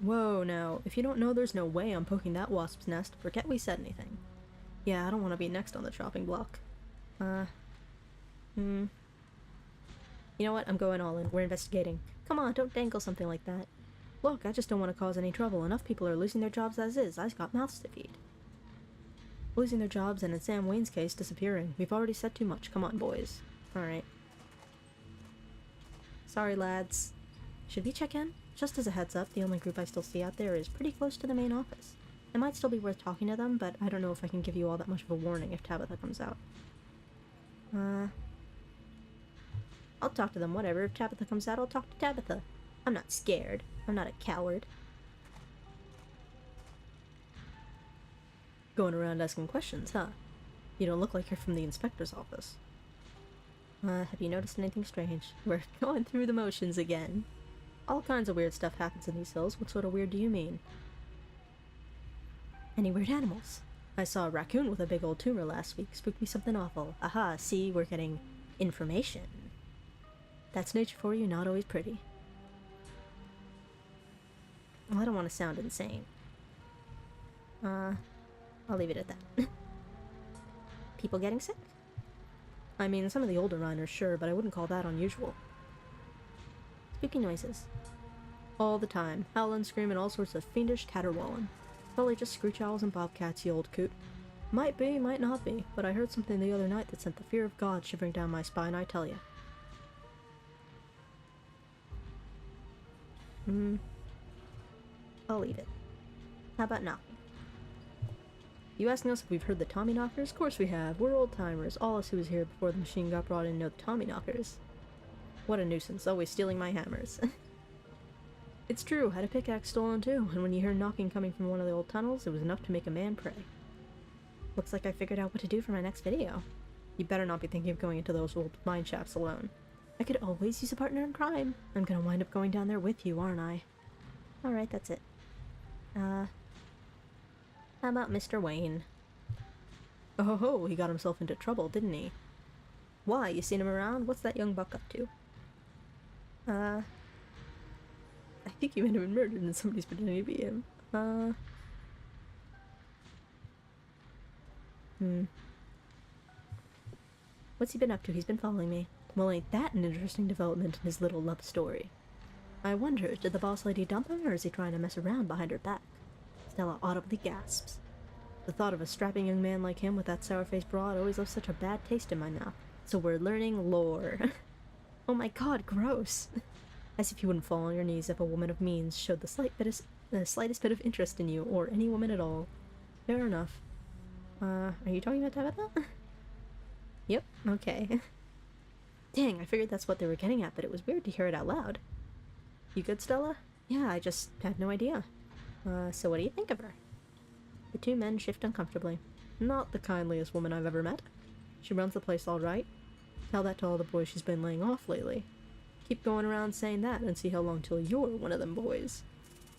Whoa, now. If you don't know, there's no way I'm poking that wasp's nest. Forget we said anything. Yeah, I don't want to be next on the chopping block. You know what? I'm going all in. We're investigating. Come on, don't dangle something like that. Look, I just don't want to cause any trouble. Enough people are losing their jobs as is. I've got mouths to feed. Losing their jobs, and in Sam Wayne's case, disappearing. We've already said too much. Come on, boys. Alright. Sorry, lads. Should we check in? Just as a heads up, the only group I still see out there is pretty close to the main office. It might still be worth talking to them, but I don't know if I can give you all that much of a warning if Tabitha comes out. I'll talk to them, whatever. If Tabitha comes out, I'll talk to Tabitha. I'm not scared. I'm not a coward. Going around asking questions, huh? You don't look like you're from the inspector's office. Have you noticed anything strange? We're going through the motions again. All kinds of weird stuff happens in these hills. What sort of weird do you mean? Any weird animals? I saw a raccoon with a big old tumor last week. Spooked me something awful. Aha, see, we're getting information. That's nature for you, not always pretty. Well, I don't want to sound insane. I'll leave it at that. People getting sick? I mean, some of the older miners, sure, but I wouldn't call that unusual. Spooky noises. All the time. Howling, screaming, all sorts of fiendish caterwauling. Probably just screech owls and bobcats, you old coot. Might be, might not be, but I heard something the other night that sent the fear of God shivering down my spine, I tell you. I'll leave it. How about knocking? You asking us if we've heard the Tommyknockers? Of course we have. We're old-timers. All us who was here before the machine got brought in know the Tommyknockers. What a nuisance, always stealing my hammers. It's true, had a pickaxe stolen too, and when you hear knocking coming from one of the old tunnels, it was enough to make a man pray. Looks like I figured out what to do for my next video. You better not be thinking of going into those old mine shafts alone. I could always use a partner in crime. I'm gonna wind up going down there with you, aren't I? Alright, that's it. How about Mr. Wayne? Oh ho, he got himself into trouble, didn't he? Why, you seen him around? What's that young buck up to? I think he might have been murdered and somebody's pretending to be him. What's he been up to? He's been following me. Well, ain't that an interesting development in his little love story? I wonder, did the boss lady dump him, or is he trying to mess around behind her back? Stella audibly gasps. The thought of a strapping young man like him with that sour-faced broad always left such a bad taste in my mouth. So we're learning lore. Oh my god, gross! As if you wouldn't fall on your knees if a woman of means showed the slightest bit of interest in you, or any woman at all. Fair enough. Are you talking about Tabitha? Yep, okay. Dang, I figured that's what they were getting at, but it was weird to hear it out loud. You good, Stella? Yeah, I just had no idea. So what do you think of her? The two men shift uncomfortably. Not the kindliest woman I've ever met. She runs the place all right. Tell that to all the boys she's been laying off lately. Keep going around saying that and see how long till you're one of them boys.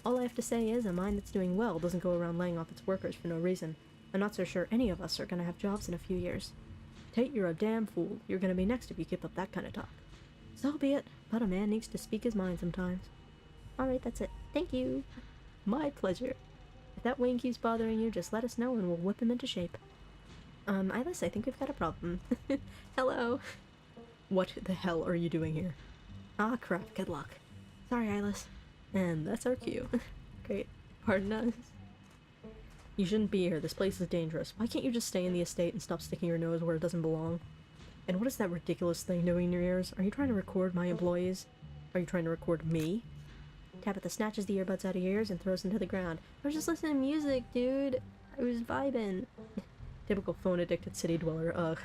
All I have to say is a mine that's doing well doesn't go around laying off its workers for no reason. I'm not so sure any of us are gonna have jobs in a few years. Tate, you're a damn fool. You're gonna be next if you keep up that kind of talk. So be it, but a man needs to speak his mind sometimes. Alright, that's it. Thank you. My pleasure. If that Wayne keeps bothering you, just let us know and we'll whip him into shape. Eilis, I think we've got a problem. Hello. What the hell are you doing here? Ah, crap. Good luck. Sorry, Eilis. And that's our cue. Great. Pardon us. You shouldn't be here. This place is dangerous. Why can't you just stay in the estate and stop sticking your nose where it doesn't belong? And what is that ridiculous thing doing in your ears? Are you trying to record my employees? Are you trying to record me? Tabitha snatches the earbuds out of your ears and throws them to the ground. I was just listening to music, dude. I was vibing. Typical phone-addicted city dweller. Ugh.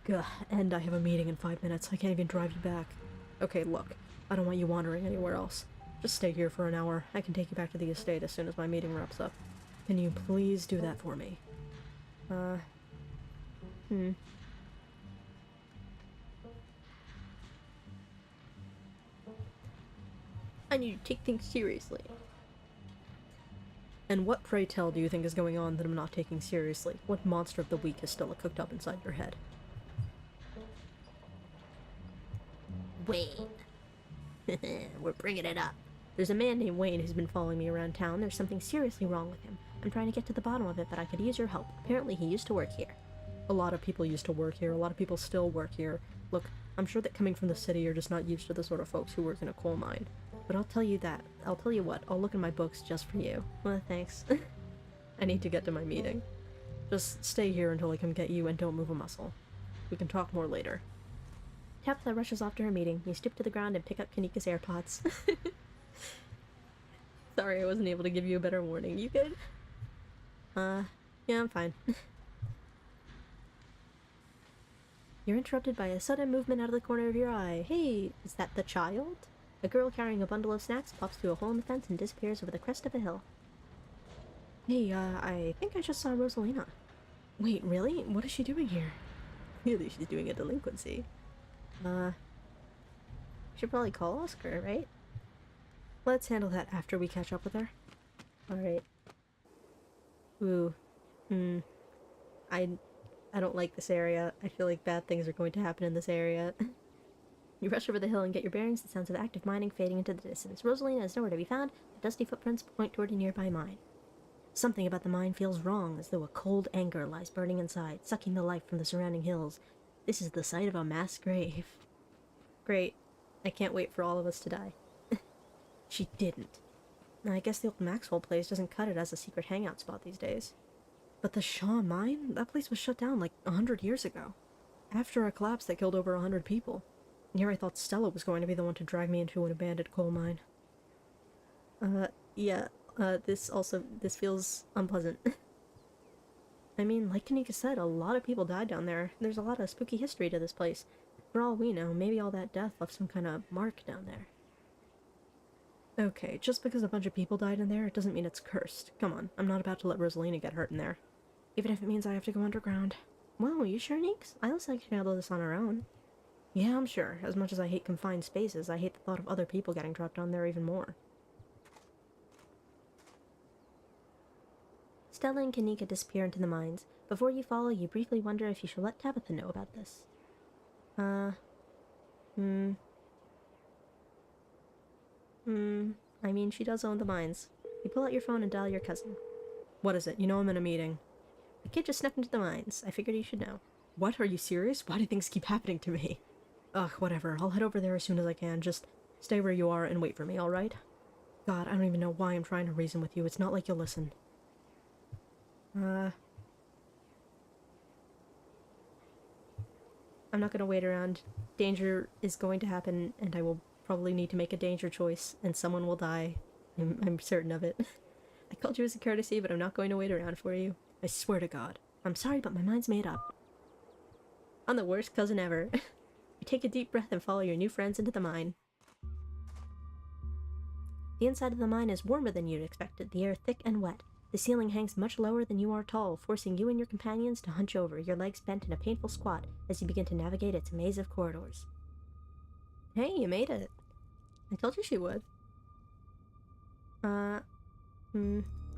Gah, and I have a meeting in 5 minutes. I can't even drive you back. Okay, look. I don't want you wandering anywhere else. Just stay here for an hour. I can take you back to the estate as soon as my meeting wraps up. Can you please do that for me? I need to take things seriously. And what, pray tell, do you think is going on that I'm not taking seriously? What monster of the week is still cooked up inside your head? Wayne. We're bringing it up. There's a man named Wayne who's been following me around town. There's something seriously wrong with him. I'm trying to get to the bottom of it, but I could use your help. Apparently he used to work here. A lot of people used to work here. A lot of people still work here. Look, I'm sure that coming from the city, you're just not used to the sort of folks who work in a coal mine. But I'll tell you what, I'll look in my books just for you. Well, thanks. I need to get to my meeting. Just stay here until I come get you and don't move a muscle. We can talk more later. Tabitha rushes off to her meeting. You stoop to the ground and pick up Kanika's AirPods. Sorry I wasn't able to give you a better warning. You good? Yeah, I'm fine. You're interrupted by a sudden movement out of the corner of your eye. Hey, is that the child? A girl carrying a bundle of snacks pops through a hole in the fence and disappears over the crest of a hill. Hey, I think I just saw Rosalina. Wait, really? What is she doing here? Really, she's doing a delinquency. Should probably call Oscar, right? Let's handle that after we catch up with her. Alright. Ooh. I don't like this area. I feel like bad things are going to happen in this area. You rush over the hill and get your bearings, the sounds of active mining fading into the distance. Rosalina is nowhere to be found. The dusty footprints point toward a nearby mine. Something about the mine feels wrong, as though a cold anger lies burning inside, sucking the life from the surrounding hills. This is the site of a mass grave. Great. I can't wait for all of us to die. She didn't. I guess the old Maxwell place doesn't cut it as a secret hangout spot these days. But the Shaw mine? That place was shut down like 100 years ago. After a collapse that killed over 100 people. Here I thought Stella was going to be the one to drag me into an abandoned coal mine. This feels unpleasant. I mean, like Kanika said, a lot of people died down there. There's a lot of spooky history to this place. For all we know, maybe all that death left some kind of mark down there. Okay, just because a bunch of people died in there, it doesn't mean it's cursed. Come on, I'm not about to let Rosalina get hurt in there. Even if it means I have to go underground. Whoa, you sure, Neeks? Eilis can handle this on her own. Yeah, I'm sure. As much as I hate confined spaces, I hate the thought of other people getting trapped down there even more. Stella and Kanika disappear into the mines. Before you follow, you briefly wonder if you should let Tabitha know about this. I mean, she does own the mines. You pull out your phone and dial your cousin. What is it? You know I'm in a meeting. The kid just snuck into the mines. I figured you should know. What? Are you serious? Why do things keep happening to me? Ugh, whatever. I'll head over there as soon as I can. Just stay where you are and wait for me, alright? God, I don't even know why I'm trying to reason with you. It's not like you'll listen. I'm not gonna wait around. Danger is going to happen, and I will probably need to make a danger choice, and someone will die. I'm certain of it. I called you as a courtesy, but I'm not going to wait around for you. I swear to God. I'm sorry, but my mind's made up. I'm the worst cousin ever. You take a deep breath and follow your new friends into the mine. The inside of the mine is warmer than you'd expected, the air thick and wet. The ceiling hangs much lower than you are tall, forcing you and your companions to hunch over, your legs bent in a painful squat as you begin to navigate its maze of corridors. Hey, you made it. I told you she would. I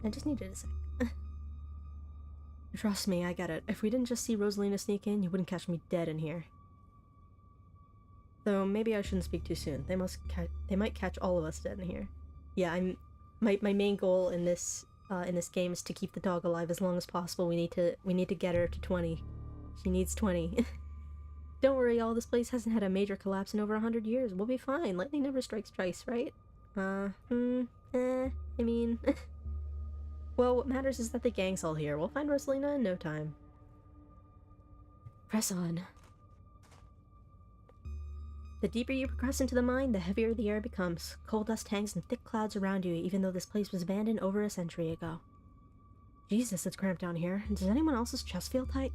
just needed a sec. Trust me, I get it. If we didn't just see Rosalina sneak in, you wouldn't catch me dead in here. Though maybe I shouldn't speak too soon. They might catch all of us dead in here. Yeah, my main goal in this game is to keep the dog alive as long as possible. We need to get her to 20. She needs 20. Don't worry, all this place hasn't had a major collapse in over 100 years. We'll be fine. Lightning never strikes twice, right? I mean... Well, what matters is that the gang's all here. We'll find Rosalina in no time. Press on. The deeper you progress into the mine, the heavier the air becomes. Coal dust hangs in thick clouds around you, even though this place was abandoned over a century ago. Jesus, it's cramped down here. Does anyone else's chest feel tight?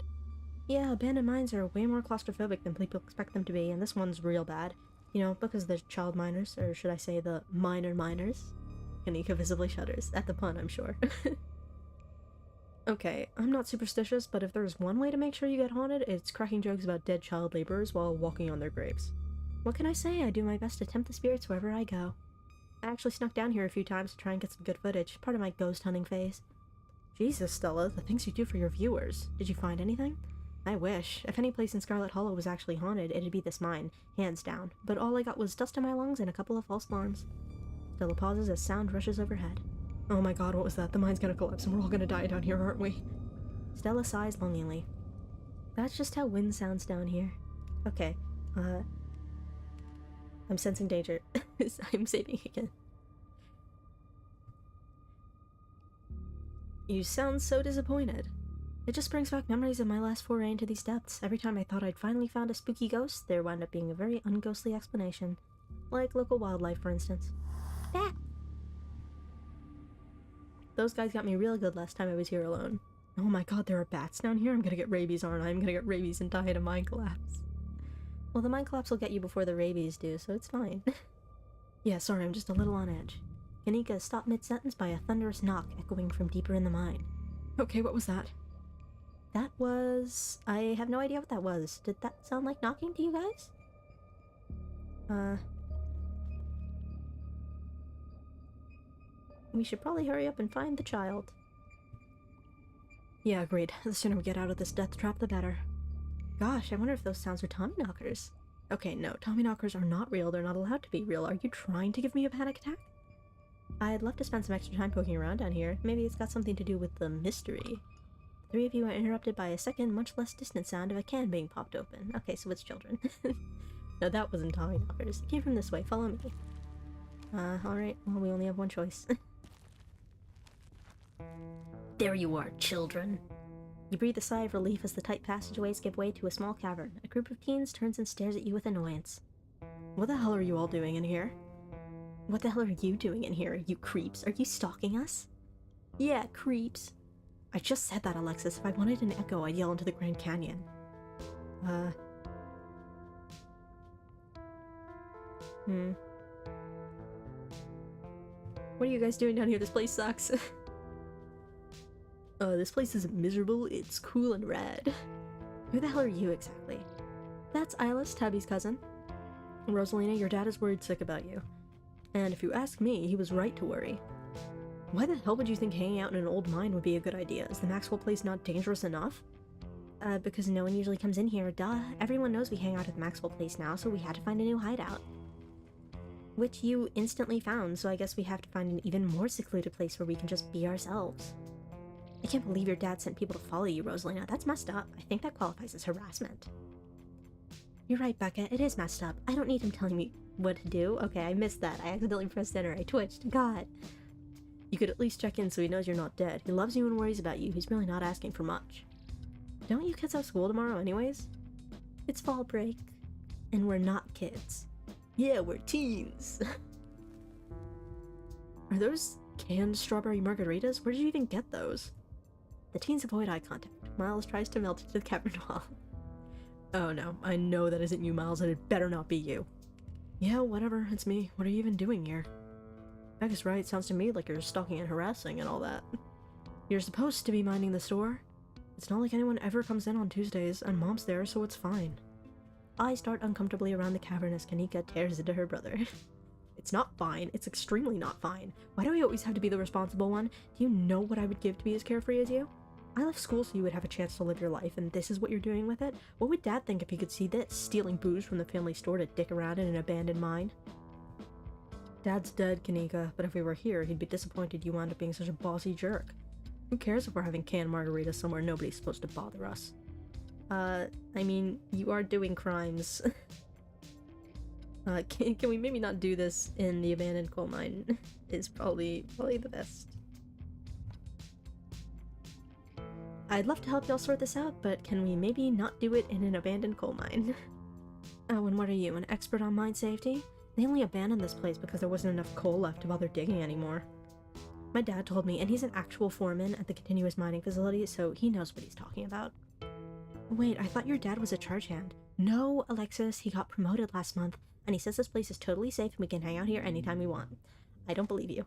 Yeah, abandoned mines are way more claustrophobic than people expect them to be, and this one's real bad. You know, because the child miners, or should I say the minor miners? Kanika visibly shudders. At the pun, I'm sure. Okay, I'm not superstitious, but if there's one way to make sure you get haunted, it's cracking jokes about dead child laborers while walking on their graves. What can I say? I do my best to tempt the spirits wherever I go. I actually snuck down here a few times to try and get some good footage, part of my ghost hunting phase. Jesus, Stella, the things you do for your viewers. Did you find anything? I wish. If any place in Scarlet Hollow was actually haunted, it'd be this mine, hands down. But all I got was dust in my lungs and a couple of false alarms. Stella pauses as sound rushes overhead. Oh my god, what was that? The mine's gonna collapse and we're all gonna die down here, aren't we? Stella sighs longingly. That's just how wind sounds down here. Okay, I'm sensing danger. I'm saving again. You sound so disappointed. It just brings back memories of my last foray into these depths. Every time I thought I'd finally found a spooky ghost, there wound up being a very unghostly explanation. Like local wildlife, for instance. Bat! Those guys got me real good last time I was here alone. Oh my god, there are bats down here? I'm gonna get rabies, aren't I? I'm gonna get rabies and die in a mine collapse. Well, the mine collapse will get you before the rabies do, so it's fine. Yeah, sorry, I'm just a little on edge. Kanika is stopped mid-sentence by a thunderous knock echoing from deeper in the mine. Okay, what was that? That was... I have no idea what that was. Did that sound like knocking to you guys? We should probably hurry up and find the child. Yeah, agreed. The sooner we get out of this death trap, the better. Gosh, I wonder if those sounds are Tommyknockers. Okay, no, Tommyknockers are not real. They're not allowed to be real. Are you trying to give me a panic attack? I'd love to spend some extra time poking around down here. Maybe it's got something to do with the mystery. The three of you are interrupted by a second, much less distant sound of a can being popped open. Okay, so it's children. No, that wasn't Tommyknockers. It came from this way. Follow me. Alright. Well, we only have one choice. There you are, children. You breathe a sigh of relief as the tight passageways give way to a small cavern. A group of teens turns and stares at you with annoyance. What the hell are you all doing in here? What the hell are you doing in here, you creeps? Are you stalking us? Yeah, creeps. I just said that, Alexis. If I wanted an echo, I'd yell into the Grand Canyon. What are you guys doing down here? This place sucks. This place isn't miserable, it's cool and rad. Who the hell are you exactly? That's Eilis, Tabby's cousin. Rosalina, your dad is worried sick about you. And if you ask me, he was right to worry. Why the hell would you think hanging out in an old mine would be a good idea? Is the Maxwell place not dangerous enough? Because no one usually comes in here, duh. Everyone knows we hang out at the Maxwell place now, so we had to find a new hideout. Which you instantly found, so I guess we have to find an even more secluded place where we can just be ourselves. I can't believe your dad sent people to follow you, Rosalina. That's messed up. I think that qualifies as harassment. You're right, Becca. It is messed up. I don't need him telling me what to do. Okay, I missed that. I accidentally pressed enter. I twitched. God. You could at least check in so he knows you're not dead. He loves you and worries about you. He's really not asking for much. Don't you kids have school tomorrow anyways? It's fall break. And we're not kids. Yeah, we're teens. Are those canned strawberry margaritas? Where did you even get those? The teens avoid eye contact. Miles tries to melt into the cavern wall. Oh no, I know that isn't you, Miles, and it better not be you. Yeah, whatever, it's me. What are you even doing here? Becca's right, sounds to me like you're stalking and harassing and all that. You're supposed to be minding the store. It's not like anyone ever comes in on Tuesdays, and Mom's there, so it's fine. Eyes dart uncomfortably around the cavern as Kanika tears into her brother. It's not fine. It's extremely not fine. Why do I always have to be the responsible one? Do you know what I would give to be as carefree as you? I left school so you would have a chance to live your life, and this is what you're doing with it? What would Dad think if he could see this? Stealing booze from the family store to dick around in an abandoned mine? Dad's dead, Kanika, but if we were here, he'd be disappointed you wound up being such a bossy jerk. Who cares if we're having canned margaritas somewhere nobody's supposed to bother us? I mean, you are doing crimes. Can we maybe not do this in the abandoned coal mine? Is probably the best. I'd love to help y'all sort this out, but can we maybe not do it in an abandoned coal mine? Oh, and what are you, an expert on mine safety? They only abandoned this place because there wasn't enough coal left to bother digging anymore. My dad told me, and he's an actual foreman at the continuous mining facility, so he knows what he's talking about. Wait, I thought your dad was a charge hand. No, Alexis, he got promoted last month, and he says this place is totally safe and we can hang out here anytime we want. I don't believe you.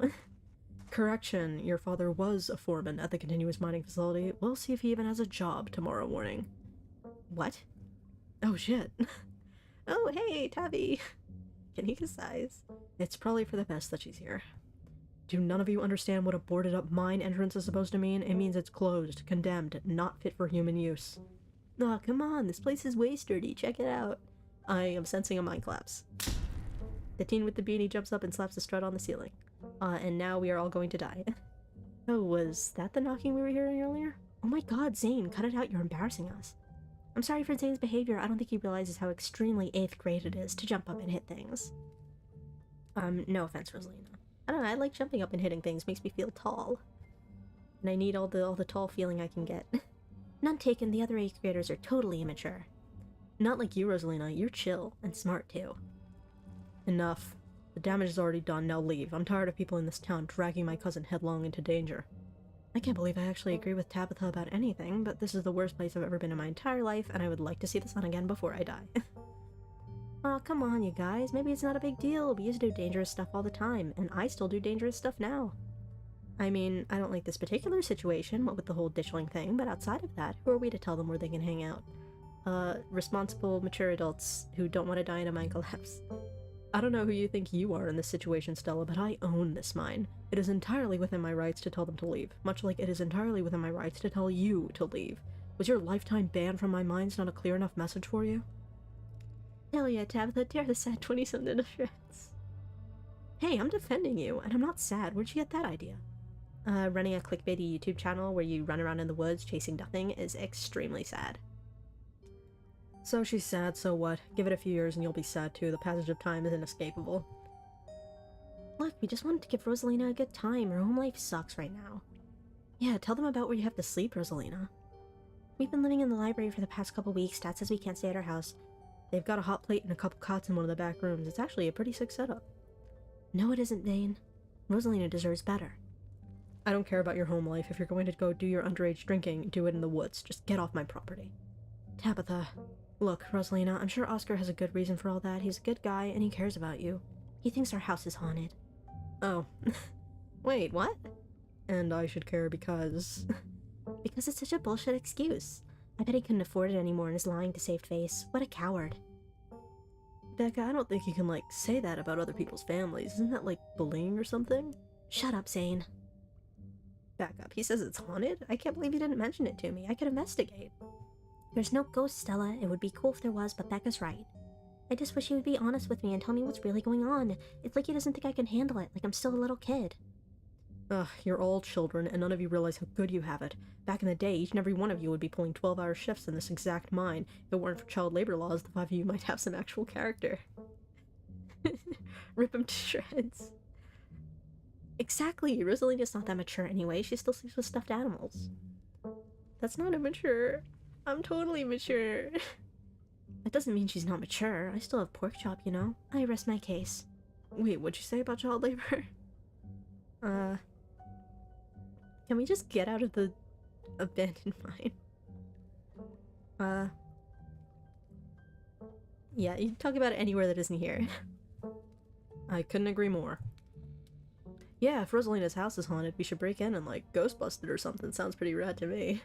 Correction, your father was a foreman at the continuous mining facility. We'll see if he even has a job tomorrow morning. What? Oh shit. Oh hey, Tabby. Kanika sighs. It's probably for the best that she's here. Do none of you understand what a boarded up mine entrance is supposed to mean? It means it's closed, condemned, not fit for human use. Aw, come on, this place is way sturdy, check it out. I am sensing a mine collapse. The teen with the beanie jumps up and slaps a strut on the ceiling. And now we are all going to die. Oh, was that the knocking we were hearing earlier? Oh my god, Zane, cut it out, you're embarrassing us. I'm sorry for Zane's behavior, I don't think he realizes how extremely 8th grade it is to jump up and hit things. No offense, Rosalina. I don't know, I like jumping up and hitting things, makes me feel tall. And I need all the tall feeling I can get. None taken, the other 8th graders are totally immature. Not like you, Rosalina, you're chill, and smart too. Enough. The damage is already done, now leave. I'm tired of people in this town dragging my cousin headlong into danger. I can't believe I actually agree with Tabitha about anything, but this is the worst place I've ever been in my entire life, and I would like to see the sun again before I die. Aw, come on, you guys. Maybe it's not a big deal. We used to do dangerous stuff all the time, and I still do dangerous stuff now. I mean, I don't like this particular situation, what with the whole ditchling thing, but outside of that, who are we to tell them where they can hang out? Responsible, mature adults who don't want to die in a mine collapse. I don't know who you think you are in this situation, Stella, but I own this mine. It is entirely within my rights to tell them to leave, much like it is entirely within my rights to tell you to leave. Was your lifetime ban from my mines not a clear enough message for you? Hell yeah, Tabitha, tear the sad 20-something to shreds. Hey, I'm defending you, and I'm not sad. Where'd you get that idea? Running a clickbaity YouTube channel where you run around in the woods chasing nothing is extremely sad. So she's sad, so what? Give it a few years and you'll be sad too. The passage of time is inescapable. Look, we just wanted to give Rosalina a good time. Her home life sucks right now. Yeah, tell them about where you have to sleep, Rosalina. We've been living in the library for the past couple weeks. Dad says we can't stay at our house. They've got a hot plate and a couple cots in one of the back rooms. It's actually a pretty sick setup. No, it isn't, Dane. Rosalina deserves better. I don't care about your home life. If you're going to go do your underage drinking, do it in the woods. Just get off my property. Tabitha. Look, Rosalina, I'm sure Oscar has a good reason for all that. He's a good guy, and he cares about you. He thinks our house is haunted. Oh. Wait, what? And I should care because... Because it's such a bullshit excuse. I bet he couldn't afford it anymore and is lying to save face. What a coward. Becca, I don't think you can, like, say that about other people's families. Isn't that, like, bullying or something? Shut up, Zane. Back up. He says it's haunted? I can't believe he didn't mention it to me. I could investigate. There's no ghost, Stella. It would be cool if there was, but Becca's right. I just wish he would be honest with me and tell me what's really going on. It's like he doesn't think I can handle it, like I'm still a little kid. Ugh, you're all children, and none of you realize how good you have it. Back in the day, each and every one of you would be pulling 12-hour shifts in this exact mine. If it weren't for child labor laws, the 5 of you might have some actual character. Rip him to shreds. Exactly, Rosalina's not that mature anyway. She still sleeps with stuffed animals. That's not immature. I'm totally mature. That doesn't mean she's not mature. I still have pork chop, you know? I rest my case. Wait, what'd you say about child labor? Can we just get out of the abandoned mine? Yeah, you can talk about it anywhere that isn't here. I couldn't agree more. Yeah, if Rosalina's house is haunted, we should break in and, like, Ghostbust it or something. Sounds pretty rad to me.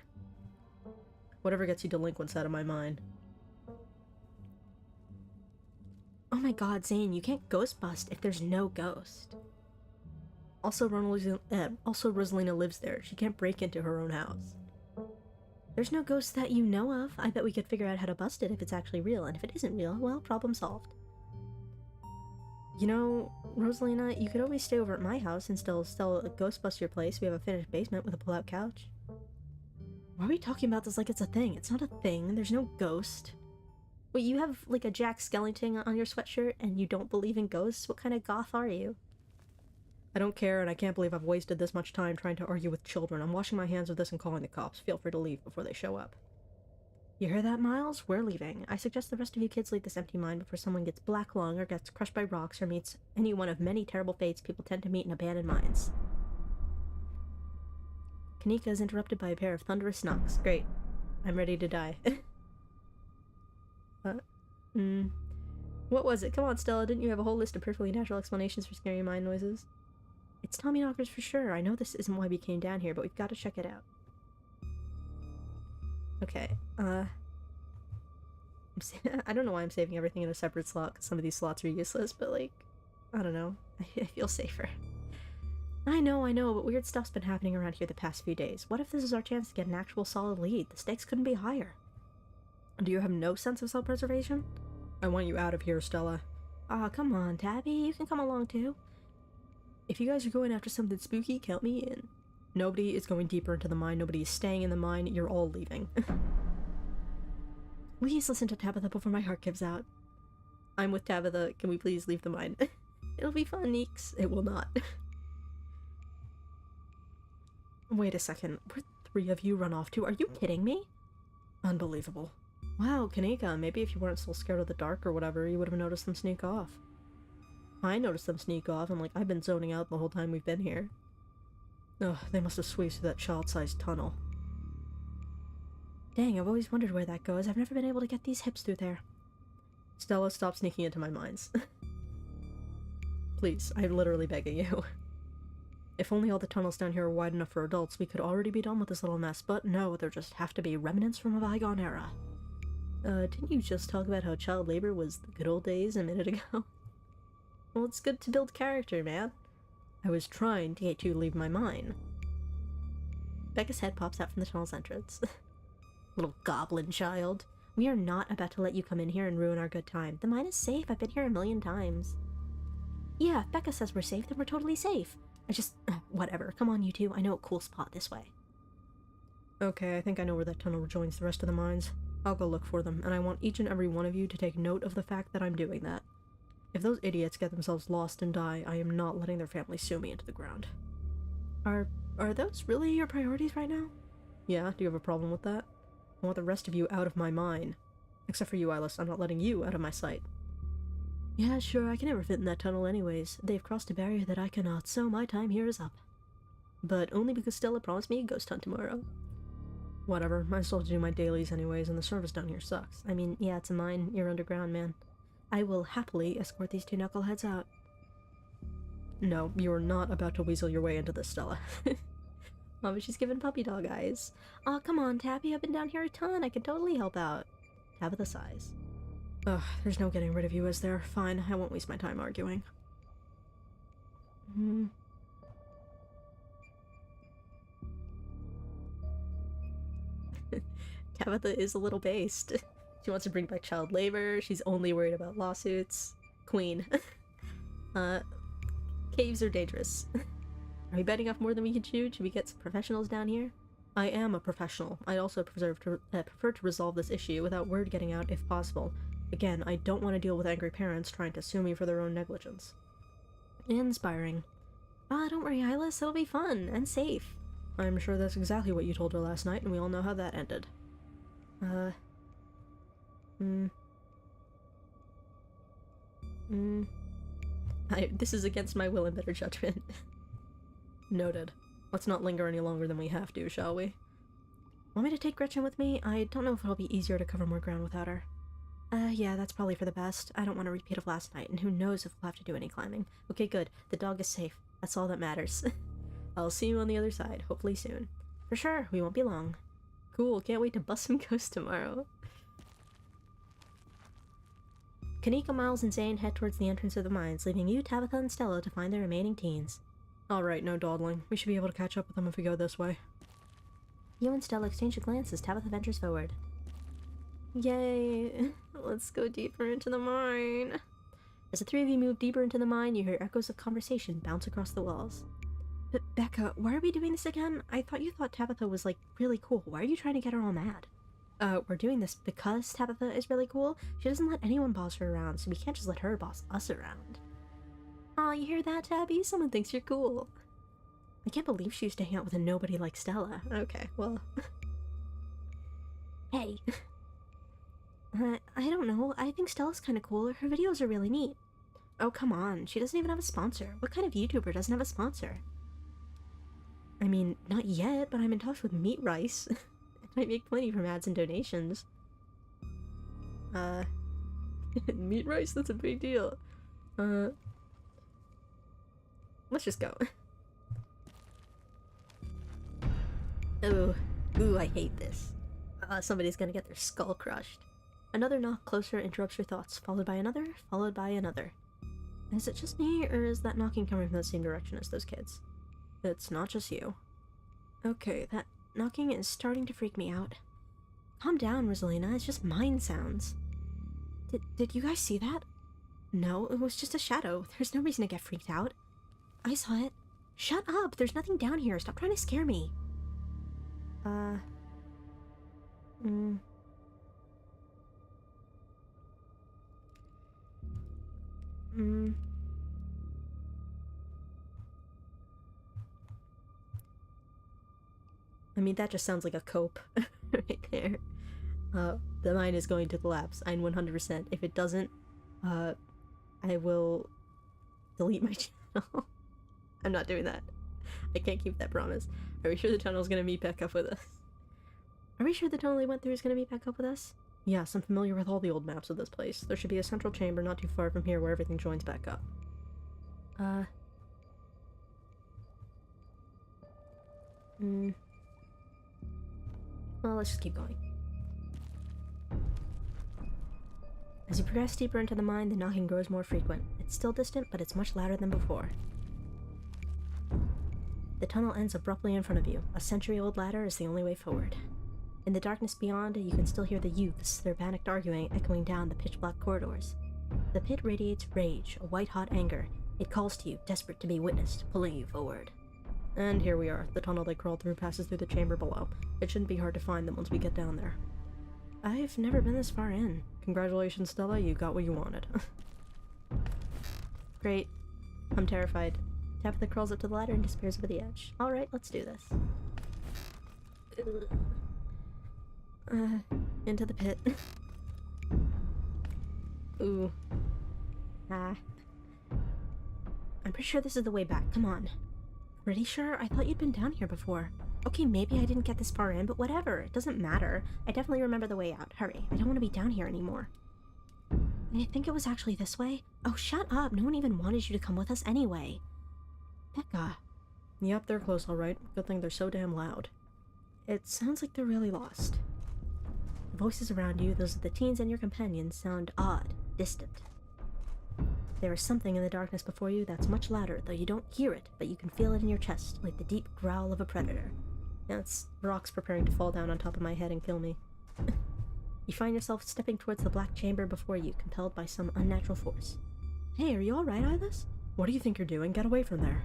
Whatever gets you delinquents out of my mind. Oh my god, Zane, you can't ghostbust if there's no ghost. Also, Rosalina lives there. She can't break into her own house. There's no ghost that you know of. I bet we could figure out how to bust it if it's actually real, and if it isn't real, well, problem solved. You know, Rosalina, you could always stay over at my house and still ghostbust your place. We have a finished basement with a pull-out couch. Why are we talking about this like it's a thing? It's not a thing. There's no ghost. Wait, you have, like, a Jack Skellington on your sweatshirt and you don't believe in ghosts? What kind of goth are you? I don't care, and I can't believe I've wasted this much time trying to argue with children. I'm washing my hands of this and calling the cops. Feel free to leave before they show up. You hear that, Miles? We're leaving. I suggest the rest of you kids leave this empty mine before someone gets black lung or gets crushed by rocks or meets any one of many terrible fates people tend to meet in abandoned mines. Kanika is interrupted by a pair of thunderous knocks. Great. I'm ready to die. What was it? Come on, Stella. Didn't you have a whole list of perfectly natural explanations for scary mine noises? It's Tommyknockers for sure. I know this isn't why we came down here, but we've got to check it out. Okay, I don't know why I'm saving everything in a separate slot, because some of these slots are useless, but, like, I don't know. I feel safer. I know, but weird stuff's been happening around here the past few days. What if this is our chance to get an actual solid lead? The stakes couldn't be higher. Do you have no sense of self-preservation? I want you out of here, Stella. Aw, come on, Tabby. You can come along, too. If you guys are going after something spooky, count me in. Nobody is going deeper into the mine. Nobody is staying in the mine. You're all leaving. Please listen to Tabitha before my heart gives out. I'm with Tabitha. Can we please leave the mine? It'll be fun, Neeks. It will not. Wait a second. Where'd 3 of you run off to? Are you kidding me? Unbelievable. Wow, Kanika, maybe if you weren't so scared of the dark or whatever, you would have noticed them sneak off. I noticed them sneak off, and, like, I've been zoning out the whole time we've been here. Ugh, they must have squeezed through that child-sized tunnel. Dang, I've always wondered where that goes. I've never been able to get these hips through there. Stella, stop sneaking into my mines. Please, I'm literally begging you. If only all the tunnels down here were wide enough for adults, we could already be done with this little mess, but no, there just have to be remnants from a bygone era. Didn't you just talk about how child labor was the good old days a minute ago? Well, it's good to build character, man. I was trying to get you to leave my mine. Becca's head pops out from the tunnel's entrance. Little goblin child. We are not about to let you come in here and ruin our good time. The mine is safe. I've been here a million times. Yeah, if Becca says we're safe, then we're totally safe. Whatever. Come on, you two. I know a cool spot this way. Okay, I think I know where that tunnel joins the rest of the mines. I'll go look for them, and I want each and every one of you to take note of the fact that I'm doing that. If those idiots get themselves lost and die, I am not letting their family sue me into the ground. Are Are those really your priorities right now? Yeah, do you have a problem with that? I want the rest of you out of my mind. Except for you, Eilis. I'm not letting you out of my sight. Yeah, sure, I can never fit in that tunnel anyways. They've crossed a barrier that I cannot, so my time here is up. But only because Stella promised me a ghost hunt tomorrow. Whatever, I still have to do my dailies anyways, and the service down here sucks. I mean, yeah, it's a mine. You're underground, man. I will happily escort these two knuckleheads out. No, you are not about to weasel your way into this, Stella. Oh, but she's giving puppy dog eyes. Aw, come on, Tappy, I've been down here a ton. I can totally help out. Tabitha sighs. Ugh, there's no getting rid of you, is there? Fine, I won't waste my time arguing. Tabitha is a little based. She wants to bring back child labor, she's only worried about lawsuits. Queen. Caves are dangerous. Are we biting off more than we can chew? Should we get some professionals down here? I am a professional. I'd also prefer to resolve this issue without word getting out if possible. Again, I don't want to deal with angry parents trying to sue me for their own negligence. Inspiring. Ah, don't worry, Eilis, it'll be fun and safe. I'm sure that's exactly what you told her last night, and we all know how that ended. This is against my will and better judgment. Noted. Let's not linger any longer than we have to, shall we? Want me to take Gretchen with me? I don't know if it'll be easier to cover more ground without her. Yeah, that's probably for the best. I don't want a repeat of last night, and who knows if we'll have to do any climbing. Okay, good. The dog is safe. That's all that matters. I'll see you on the other side, hopefully soon. For sure, we won't be long. Cool, can't wait to bust some ghosts tomorrow. Kaneko, Miles, and Zane head towards the entrance of the mines, leaving you, Tabitha, and Stella to find the remaining teens. Alright, no dawdling. We should be able to catch up with them if we go this way. You and Stella exchange a glance as Tabitha ventures forward. Yay! Let's go deeper into the mine. As the three of you move deeper into the mine, you hear echoes of conversation bounce across the walls. Becca, why are we doing this again? I thought you thought Tabitha was, like, really cool. Why are you trying to get her all mad? We're doing this because Tabitha is really cool. She doesn't let anyone boss her around, so we can't just let her boss us around. Aw, you hear that, Tabby? Someone thinks you're cool. I can't believe she used to hang out with a nobody like Stella. Okay, well... Hey. I don't know. I think Stella's kinda cool. Her videos are really neat. Oh, come on. She doesn't even have a sponsor. What kind of YouTuber doesn't have a sponsor? I mean, not yet, but I'm in talks with Meat Rice. I might make plenty from ads and donations. Meat Rice? That's a big deal. Let's just go. Ooh, I hate this. Somebody's gonna get their skull crushed. Another knock closer interrupts your thoughts, followed by another, followed by another. Is it just me, or is that knocking coming from the same direction as those kids? It's not just you. Okay, that knocking is starting to freak me out. Calm down, Rosalina, it's just mine sounds. Did you guys see that? No, it was just a shadow. There's no reason to get freaked out. I saw it. Shut up, there's nothing down here. Stop trying to scare me. I mean, that just sounds like a cope right there. The mine is going to collapse. I'm 100%. If it doesn't, I will delete my channel. I'm not doing that. I can't keep that promise. Are we sure the tunnel's gonna meet back up with us? Are we sure the tunnel we went through is gonna meet back up with us? Yes, I'm familiar with all the old maps of this place. There should be a central chamber not too far from here where everything joins back up. Well, let's just keep going. As you progress deeper into the mine, the knocking grows more frequent. It's still distant, but it's much louder than before. The tunnel ends abruptly in front of you. A century-old ladder is the only way forward. In the darkness beyond, you can still hear the youths, their panicked arguing, echoing down the pitch-black corridors. The pit radiates rage, a white-hot anger. It calls to you, desperate to be witnessed, pulling you forward. And here we are. The tunnel they crawled through passes through the chamber below. It shouldn't be hard to find them once we get down there. I've never been this far in. Congratulations, Stella, you got what you wanted. Great. I'm terrified. Tabitha crawls up to the ladder and disappears over the edge. Alright, let's do this. Into the pit. Ooh. I'm pretty sure this is the way back. Come on. Pretty sure? I thought you'd been down here before. Okay, maybe I didn't get this far in, but whatever. It doesn't matter. I definitely remember the way out. Hurry. I don't want to be down here anymore. I think it was actually this way. Oh, shut up. No one even wanted you to come with us anyway. Becca. Yep, they're close, alright. Good thing they're so damn loud. It sounds like they're really lost. The voices around you, those of the teens and your companions, sound odd, distant. There is something in the darkness before you that's much louder, though you don't hear it, but you can feel it in your chest, like the deep growl of a predator. Now it's rocks preparing to fall down on top of my head and kill me. You find yourself stepping towards the black chamber before you, compelled by some unnatural force. Hey, are you alright, Eilis? What do you think you're doing? Get away from there.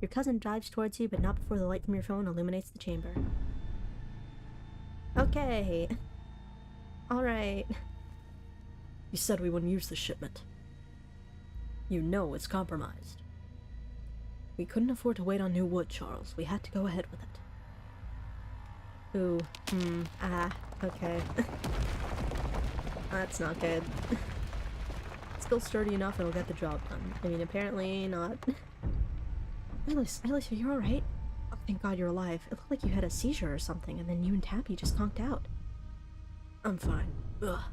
Your cousin dives towards you, but not before the light from your phone illuminates the chamber. Okay. Alright. You said we wouldn't use the shipment. You know it's compromised. We couldn't afford to wait on new wood, Charles. We had to go ahead with it. Ooh. Okay. That's not good. It's still sturdy enough, it'll get the job done. I mean, apparently not. Eilis, are you alright? Oh, thank God you're alive. It looked like you had a seizure or something, and then you and Tabby just conked out. I'm fine. Ugh.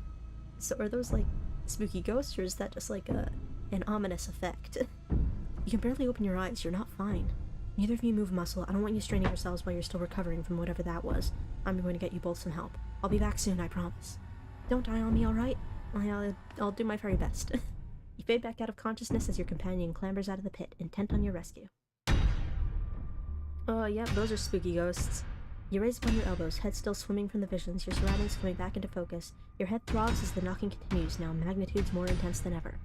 So are those, like, spooky ghosts, or is that just, like, an ominous effect? You can barely open your eyes. You're not fine. Neither of you move muscle. I don't want you straining yourselves while you're still recovering from whatever that was. I'm going to get you both some help. I'll be back soon, I promise. Don't die on me, alright? I'll do my very best. You fade back out of consciousness as your companion clambers out of the pit, intent on your rescue. Oh, yep, those are spooky ghosts. You raise upon your elbows, head still swimming from the visions, your surroundings coming back into focus. Your head throbs as the knocking continues, now magnitudes more intense than ever.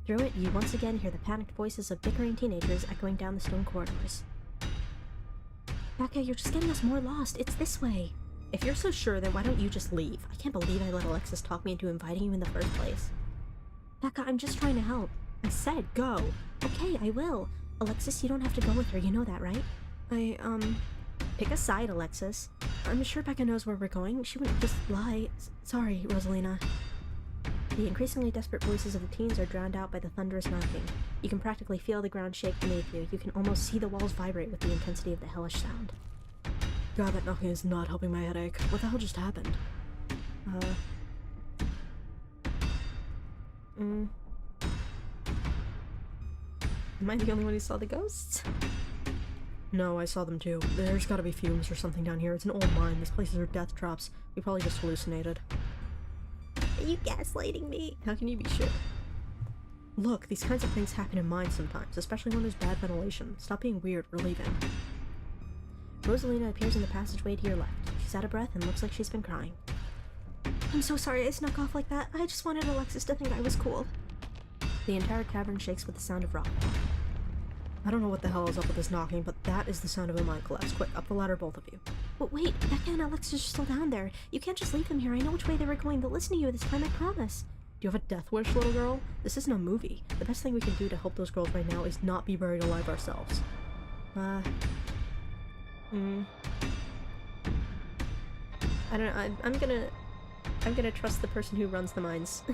Through it, you once again hear the panicked voices of bickering teenagers echoing down the stone corridors. Becca, you're just getting us more lost. It's this way. If you're so sure, then why don't you just leave? I can't believe I let Alexis talk me into inviting you in the first place. Becca, I'm just trying to help. I said go. Okay, I will. Alexis, you don't have to go with her, you know that, right? Pick a side, Alexis. I'm sure Becca knows where we're going. She wouldn't just lie. Sorry, Rosalina. The increasingly desperate voices of the teens are drowned out by the thunderous knocking. You can practically feel the ground shake beneath you. You can almost see the walls vibrate with the intensity of the hellish sound. God, that knocking is not helping my headache. What the hell just happened? Am I the only one who saw the ghosts? No, I saw them too. There's gotta be fumes or something down here. It's an old mine. These places are death traps. We probably just hallucinated. Are you gaslighting me? How can you be sure? Look, these kinds of things happen in mines sometimes, especially when there's bad ventilation. Stop being weird, we're leaving. Rosalina appears in the passageway to your left. She's out of breath and looks like she's been crying. I'm so sorry I snuck off like that. I just wanted Alexis to think I was cool. The entire cavern shakes with the sound of rock. I don't know what the hell is up with this knocking, but that is the sound of a mine collapse. Quick, up the ladder, both of you. But wait, Becca and Alexis are still down there. You can't just leave them here. I know which way they were going. They'll listen to you this time, I promise. Do you have a death wish, little girl? This isn't a movie. The best thing we can do to help those girls right now is not be buried alive ourselves. I don't know. I'm gonna trust the person who runs the mines.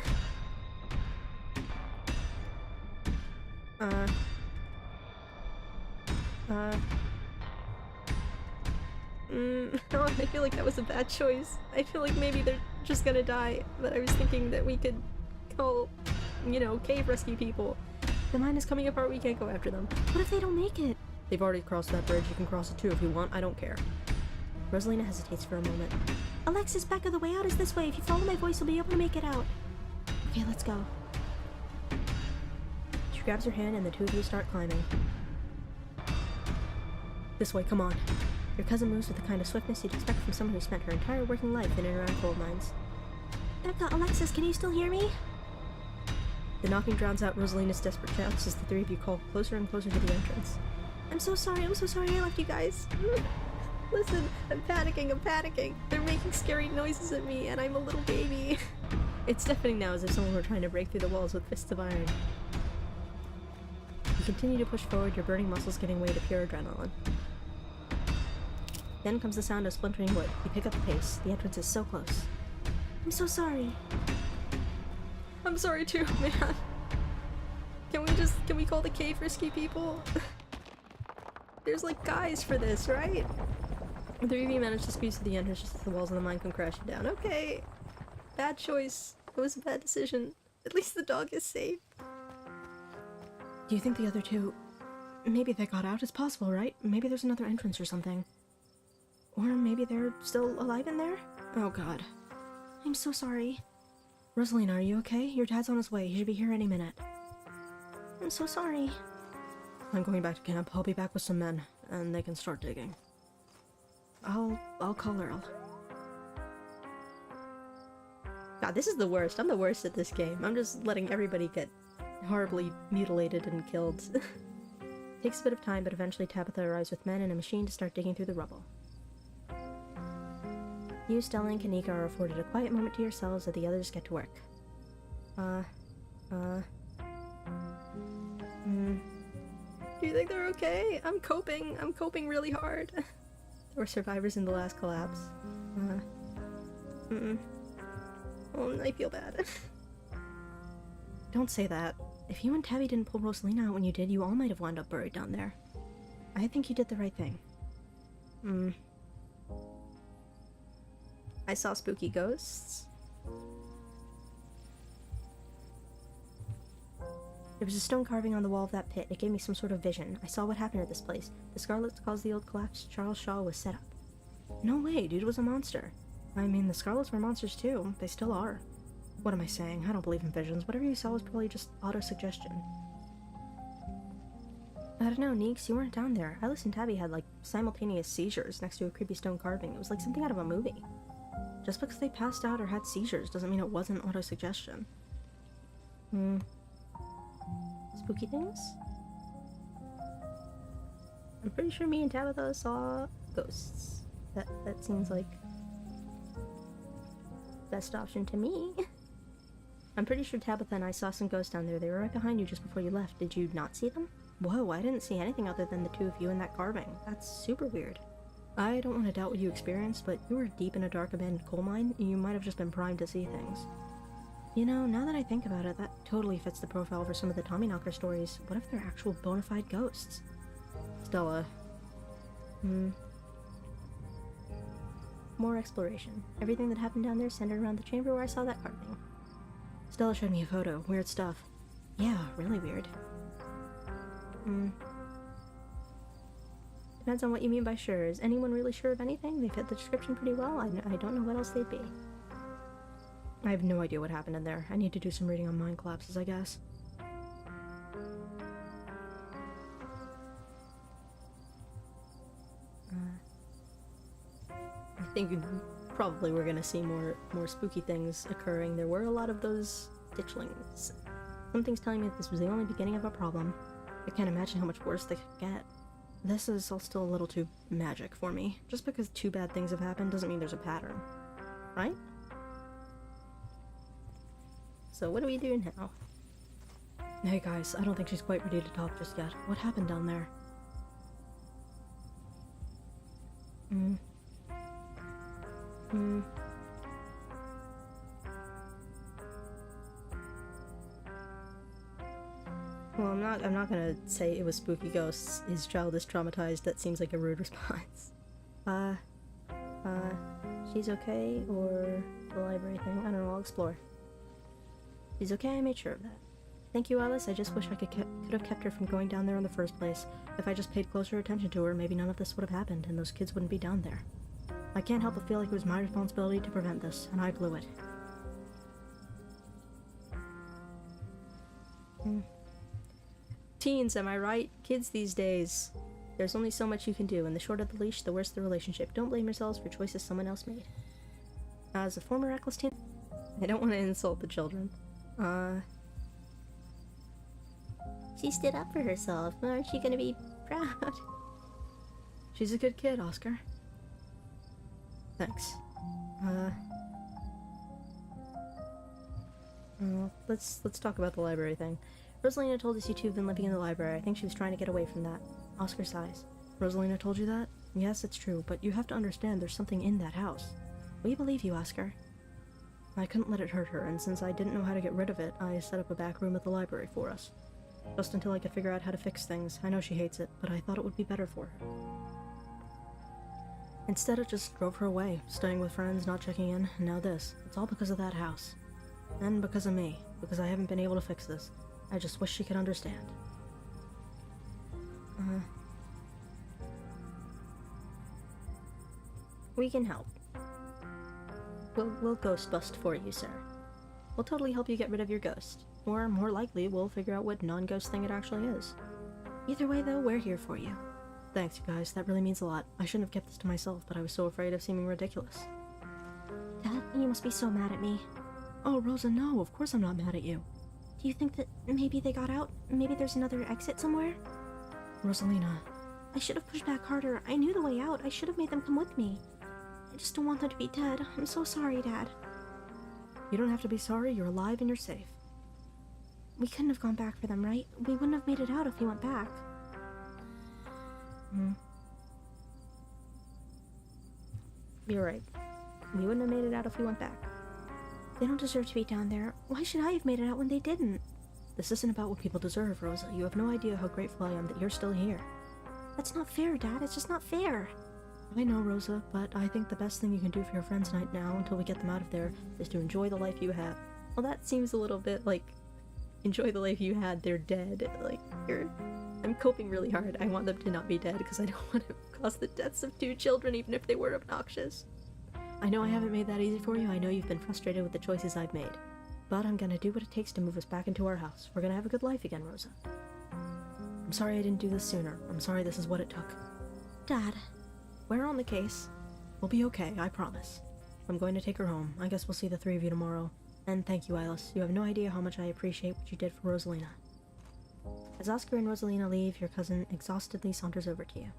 No, I feel like that was a bad choice. I feel like maybe they're just gonna die, but I was thinking that we could call, you know, cave rescue people. The mine is coming apart, we can't go after them. What if they don't make it? They've already crossed that bridge, you can cross it too if you want, I don't care. Rosalina hesitates for a moment. Alexis, Becca, the way out is this way. If you follow my voice, you'll be able to make it out. Okay, let's go. She grabs your hand and the two of you start climbing. This way, come on. Your cousin moves with the kind of swiftness you'd expect from someone who spent her entire working life in and around coal mines. Becca, Alexis, can you still hear me? The knocking drowns out Rosalina's desperate shouts as the three of you crawl closer and closer to the entrance. I'm so sorry I left you guys. Listen, I'm panicking. They're making scary noises at me, and I'm a little baby. It's deafening now as if someone were trying to break through the walls with fists of iron. You continue to push forward, your burning muscles giving way to pure adrenaline. Then comes the sound of splintering wood. You pick up the pace. The entrance is so close. I'm so sorry. I'm sorry too, man. Can we call the cave risky people? There's like guys for this, right? The three of you managed to squeeze through the entrance just as the walls of the mine come crashing down. Okay. Bad choice. It was a bad decision. At least the dog is safe. Do you think the other two... Maybe they got out? It's possible, right? Maybe there's another entrance or something. Or maybe they're still alive in there? Oh god. I'm so sorry. Rosalina, are you okay? Your dad's on his way. He should be here any minute. I'm so sorry. I'm going back to camp. I'll be back with some men, and they can start digging. I'll call Earl. God, this is the worst. I'm the worst at this game. I'm just letting everybody get horribly mutilated and killed. Takes a bit of time, but eventually Tabitha arrives with men and a machine to start digging through the rubble. You, Stella, and Kanika are afforded a quiet moment to yourselves as the others get to work. Do you think they're okay? I'm coping really hard. There were survivors in the last collapse. Oh, I feel bad. Don't say that. If you and Tabby didn't pull Rosalina out when you did, you all might have wound up buried down there. I think you did the right thing. I saw spooky ghosts. There was a stone carving on the wall of that pit. It gave me some sort of vision. I saw what happened at this place. The Scarlets caused the old collapse Charles Shaw was set up. No way, dude was a monster. I mean, the Scarlets were monsters too. They still are. What am I saying? I don't believe in visions. Whatever you saw was probably just auto-suggestion. I don't know, Neeks, you weren't down there. Eilis and Tabby had, like, simultaneous seizures next to a creepy stone carving. It was like something out of a movie. Just because they passed out or had seizures doesn't mean it wasn't auto-suggestion. Spooky things? I'm pretty sure me and Tabitha saw ghosts. That seems like best option to me. I'm pretty sure Tabitha and I saw some ghosts down there. They were right behind you just before you left. Did you not see them? Whoa, I didn't see anything other than the two of you in that carving. That's super weird. I don't want to doubt what you experienced, but you were deep in a dark abandoned coal mine, and you might have just been primed to see things. You know, now that I think about it, that totally fits the profile for some of the Tommyknocker stories. What if they're actual bona fide ghosts? Stella. More exploration. Everything that happened down there centered around the chamber where I saw that carving. Stella showed me a photo. Weird stuff. Yeah, really weird. Depends on what you mean by sure. Is anyone really sure of anything? They fit the description pretty well. I don't know what else they'd be. I have no idea what happened in there. I need to do some reading on mine collapses, I guess. I think probably we're gonna see more spooky things occurring. There were a lot of those ditchlings. Something's telling me that this was the only beginning of a problem. I can't imagine how much worse they could get. This is all still a little too magic for me. Just because two bad things have happened doesn't mean there's a pattern. Right? So what do we do now? Hey guys, I don't think she's quite ready to talk just yet. What happened down there? Well, I'm not gonna say it was spooky ghosts. His child is traumatized. That seems like a rude response. She's okay, or the library thing? I don't know, I'll explore. She's okay, I made sure of that. Thank you, Eilis. I just wish I could have kept her from going down there in the first place. If I just paid closer attention to her, maybe none of this would have happened, and those kids wouldn't be down there. I can't help but feel like it was my responsibility to prevent this, and I blew it. Teens, am I right? Kids these days. There's only so much you can do, and the shorter the leash, the worse the relationship. Don't blame yourselves for choices someone else made. As a former reckless teen, I don't want to insult the children. She stood up for herself. Aren't you gonna be proud? She's a good kid, Oscar. Thanks. Let's talk about the library thing. Rosalina told us you two have been living in the library. I think she was trying to get away from that. Oscar sighs. Rosalina told you that? Yes, it's true, but you have to understand there's something in that house. We believe you, Oscar. I couldn't let it hurt her, and since I didn't know how to get rid of it, I set up a back room at the library for us. Just until I could figure out how to fix things. I know she hates it, but I thought it would be better for her. Instead, it just drove her away, staying with friends, not checking in, and now this. It's all because of that house. And because of me, because I haven't been able to fix this. I just wish she could understand. We can help. We'll ghost bust for you, sir. We'll totally help you get rid of your ghost. Or, more likely, we'll figure out what non-ghost thing it actually is. Either way, though, we're here for you. Thanks, you guys. That really means a lot. I shouldn't have kept this to myself, but I was so afraid of seeming ridiculous. Dad, you must be so mad at me. Oh, Rosa, no. Of course I'm not mad at you. Do you think that maybe they got out? Maybe there's another exit somewhere? Rosalina. I should have pushed back harder. I knew the way out. I should have made them come with me. I just don't want them to be dead. I'm so sorry, Dad. You don't have to be sorry. You're alive and you're safe. We couldn't have gone back for them, right? We wouldn't have made it out if we went back. You're right. We wouldn't have made it out if we went back. They don't deserve to be down there. Why should I have made it out when they didn't? This isn't about what people deserve, Rosa. You have no idea how grateful I am that you're still here. That's not fair, Dad. It's just not fair. I know, Rosa, but I think the best thing you can do for your friends right now until we get them out of there is to enjoy the life you have. Well, that seems a little bit like, enjoy the life you had, they're dead. Like, I'm coping really hard. I want them to not be dead because I don't want to cause the deaths of 2 children even if they were obnoxious. I know I haven't made that easy for you. I know you've been frustrated with the choices I've made. But I'm gonna do what it takes to move us back into our house. We're gonna have a good life again, Rosa. I'm sorry I didn't do this sooner. I'm sorry this is what it took. Dad. We're on the case. We'll be okay, I promise. I'm going to take her home. I guess we'll see the 3 of you tomorrow. And thank you, Eilis. You have no idea how much I appreciate what you did for Rosalina. As Oscar and Rosalina leave, your cousin exhaustedly saunters over to you.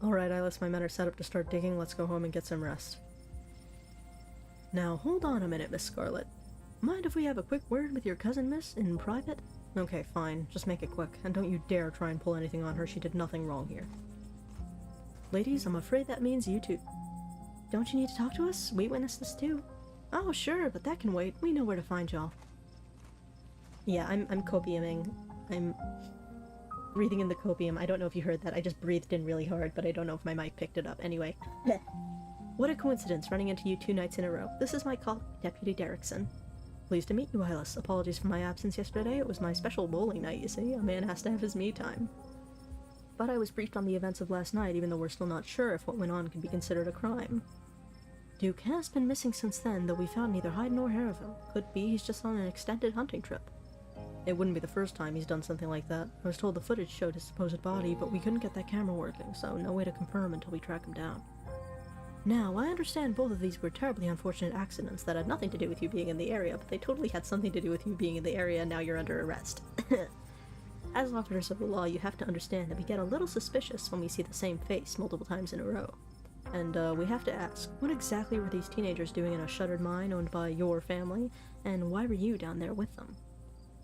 Alright, Eilis, my men are set up to start digging. Let's go home and get some rest. Now, hold on a minute, Miss Scarlet. Mind if we have a quick word with your cousin, miss, in private? Okay, fine. Just make it quick, and don't you dare try and pull anything on her. She did nothing wrong here. Ladies, I'm afraid that means you two. Don't you need to talk to us? We witnessed this too. Oh, sure, but that can wait. We know where to find y'all. Yeah, I'm copiuming. I'm breathing in the copium. I don't know if you heard that. I just breathed in really hard, but I don't know if my mic picked it up. Anyway. What a coincidence, running into you 2 nights in a row. This is my colleague, Deputy Derrickson. Pleased to meet you, Eilis. Apologies for my absence yesterday. It was my special bowling night, you see. A man has to have his me time. But I was briefed on the events of last night, even though we're still not sure if what went on can be considered a crime. Duke has been missing since then, though we found neither hide nor hair of him. Could be he's just on an extended hunting trip. It wouldn't be the first time he's done something like that. I was told the footage showed his supposed body, but we couldn't get that camera working, so no way to confirm until we track him down. Now, I understand both of these were terribly unfortunate accidents that had nothing to do with you being in the area, but they totally had something to do with you being in the area, and now you're under arrest. As officers of the law, you have to understand that we get a little suspicious when we see the same face multiple times in a row. And, we have to ask, what exactly were these teenagers doing in a shuttered mine owned by your family, and why were you down there with them?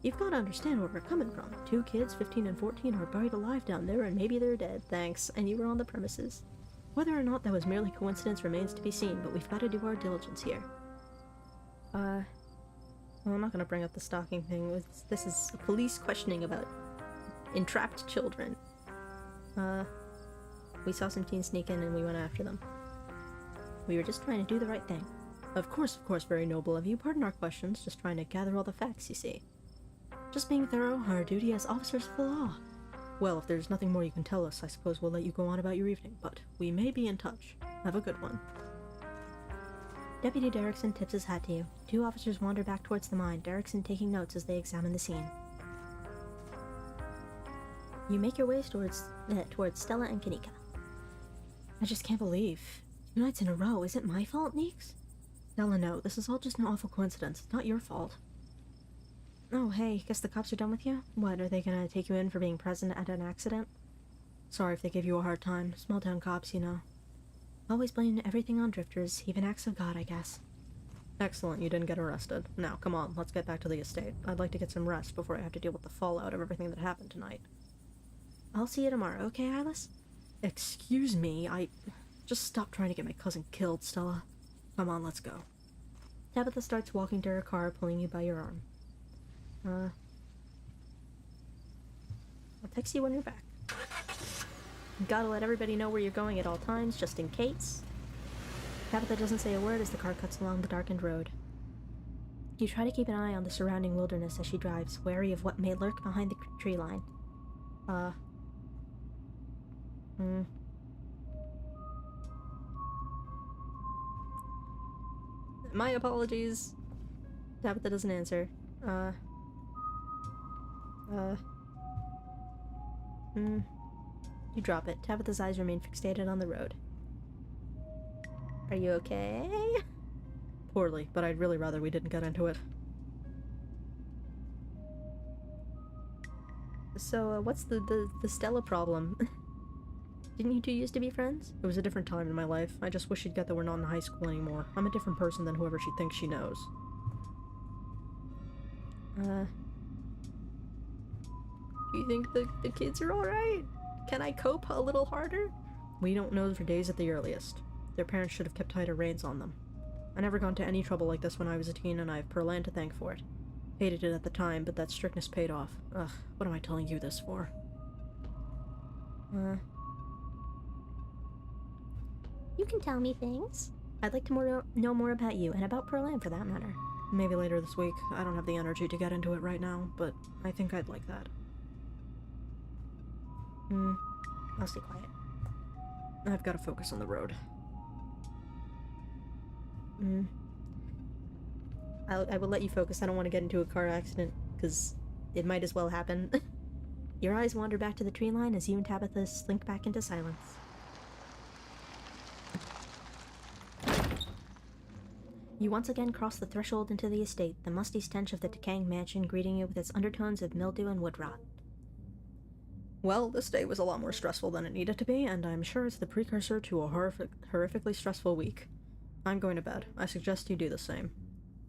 You've got to understand where we're coming from. 2 kids, 15 and 14, are buried alive down there, and maybe they're dead, thanks, and you were on the premises. Whether or not that was merely coincidence remains to be seen, but we've got to do our diligence here. Well, I'm not gonna bring up the stalking thing. This is a police questioning about entrapped children. We saw some teens sneak in and we went after them. We were just trying to do the right thing. Of course, very noble of you. Pardon our questions, just trying to gather all the facts, you see. Just being thorough, our duty as officers of the law. Well, if there's nothing more you can tell us, I suppose we'll let you go on about your evening, but we may be in touch. Have a good one. Deputy Derrickson tips his hat to you. 2 officers wander back towards the mine, Derrickson taking notes as they examine the scene. You make your way towards Stella and Kanika. I just can't believe. 2 nights in a row. Is it my fault, Neeks? Stella, no. This is all just an awful coincidence. It's not your fault. Oh, hey, guess the cops are done with you? What, are they gonna take you in for being present at an accident? Sorry if they gave you a hard time. Small-town cops, you know. Always blame everything on drifters, even acts of God, I guess. Excellent, you didn't get arrested. Now, come on, let's get back to the estate. I'd like to get some rest before I have to deal with the fallout of everything that happened tonight. I'll see you tomorrow, okay, Eilis? Excuse me, Just stop trying to get my cousin killed, Stella. Come on, let's go. Tabitha starts walking to her car, pulling you by your arm. I'll text you when you're back. Gotta let everybody know where you're going at all times, just in case. Tabitha doesn't say a word as the car cuts along the darkened road. You try to keep an eye on the surrounding wilderness as she drives, wary of what may lurk behind the tree line. My apologies. Tabitha doesn't answer. You drop it. Tabitha's eyes remain fixated on the road. Are you okay? Poorly, but I'd really rather we didn't get into it. So, what's the Stella problem? Didn't you two used to be friends? It was a different time in my life. I just wish she'd get that we're not in high school anymore. I'm a different person than whoever she thinks she knows. Do you think the kids are alright? Can I cope a little harder? We don't know for days at the earliest. Their parents should have kept tighter reins on them. I never got into any trouble like this when I was a teen, and I have Perlan to thank for it. Hated it at the time, but that strictness paid off. Ugh, what am I telling you this for? You can tell me things. I'd like to know more about you, and about Perlan for that matter. Maybe later this week. I don't have the energy to get into it right now, but I think I'd like that. I'll stay quiet. I've got to focus on the road. I will let you focus. I don't want to get into a car accident, because it might as well happen. Your eyes wander back to the tree line as you and Tabitha slink back into silence. You once again cross the threshold into the estate, the musty stench of the decaying mansion greeting you with its undertones of mildew and wood rot. Well, this day was a lot more stressful than it needed to be, and I'm sure it's the precursor to a horrifically stressful week. I'm going to bed. I suggest you do the same.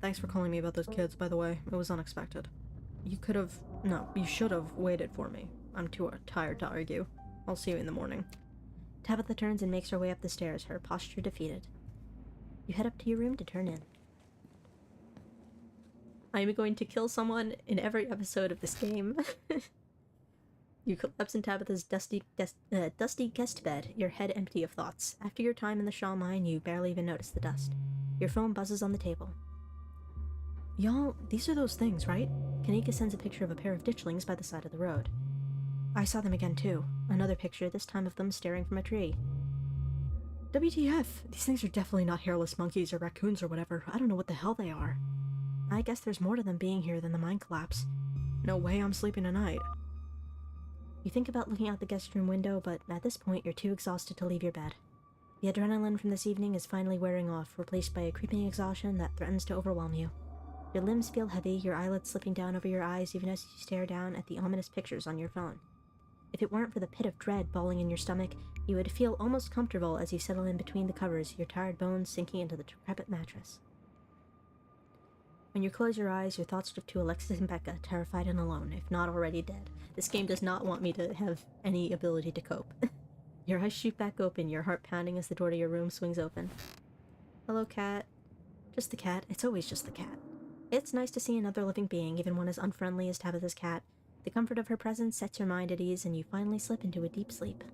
Thanks for calling me about those kids, by the way. It was unexpected. You should have waited for me. I'm too tired to argue. I'll see you in the morning. Tabitha turns and makes her way up the stairs, her posture defeated. You head up to your room to turn in. I'm going to kill someone in every episode of this game. You collapse in Tabitha's dusty guest bed, your head empty of thoughts. After your time in the Shaw mine, you barely even notice the dust. Your phone buzzes on the table. Y'all, these are those things, right? Kanika sends a picture of a pair of ditchlings by the side of the road. I saw them again too. Another picture, this time of them staring from a tree. WTF, these things are definitely not hairless monkeys or raccoons or whatever. I don't know what the hell they are. I guess there's more to them being here than the mine collapse. No way I'm sleeping tonight. You think about looking out the guest room window, but at this point you're too exhausted to leave your bed. The adrenaline from this evening is finally wearing off, replaced by a creeping exhaustion that threatens to overwhelm you. Your limbs feel heavy, your eyelids slipping down over your eyes even as you stare down at the ominous pictures on your phone. If it weren't for the pit of dread balling in your stomach, you would feel almost comfortable as you settle in between the covers, your tired bones sinking into the decrepit mattress. When you close your eyes, your thoughts drift to Alexis and Becca, terrified and alone, if not already dead. This game does not want me to have any ability to cope. Your eyes shoot back open, your heart pounding as the door to your room swings open. Hello, cat. Just the cat. It's always just the cat. It's nice to see another living being, even one as unfriendly as Tabitha's cat. The comfort of her presence sets your mind at ease, and you finally slip into a deep sleep.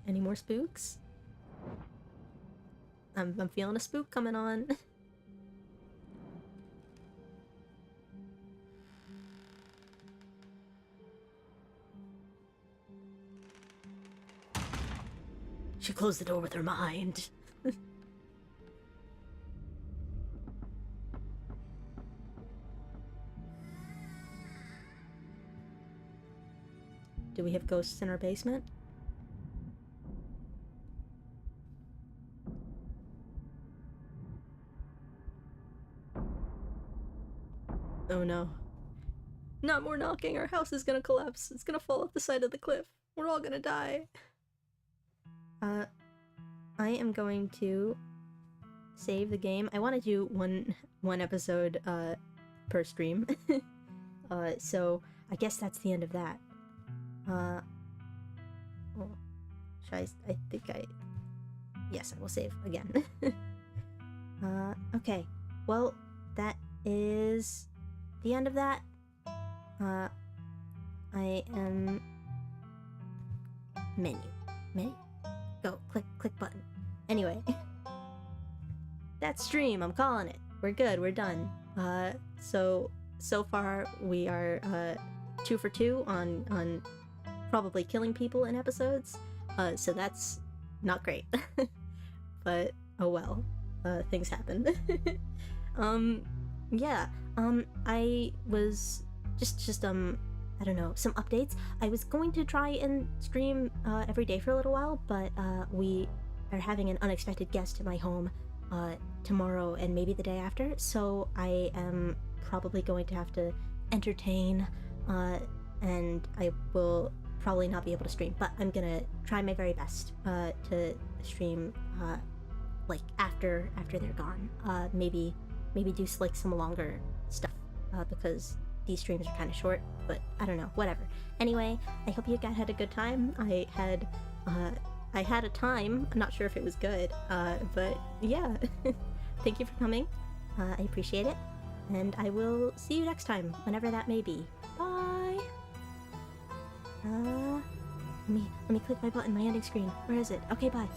Any more spooks? I'm feeling a spook coming on. She closed the door with her mind. Do we have ghosts in our basement? Oh no. Not more knocking, our house is gonna collapse. It's gonna fall off the side of the cliff. We're all gonna die. I am going to save the game. I want to do one episode per stream. So I guess that's the end of that. Oh, I think yes, I will save again. Okay. Well, that is the end of that. I am menu. Go, click button. Anyway. That stream, I'm calling it. We're good, we're done. So far we are 2 for 2 on probably killing people in episodes. So that's not great. But oh well. Things happen. Yeah. I was just I don't know, some updates. I was going to try and stream every day for a little while, but we are having an unexpected guest in my home tomorrow and maybe the day after, so I am probably going to have to entertain, and I will probably not be able to stream, but I'm gonna try my very best to stream like after they're gone. Maybe do like some longer stuff because these streams are kind of short, but I don't know, whatever. Anyway, I hope you guys had a good time. I had a time. I'm not sure if it was good, but yeah. Thank you for coming. I appreciate it, and I will see you next time, whenever that may be. Bye. Let me click my button, my ending screen. Where is it? Okay, bye.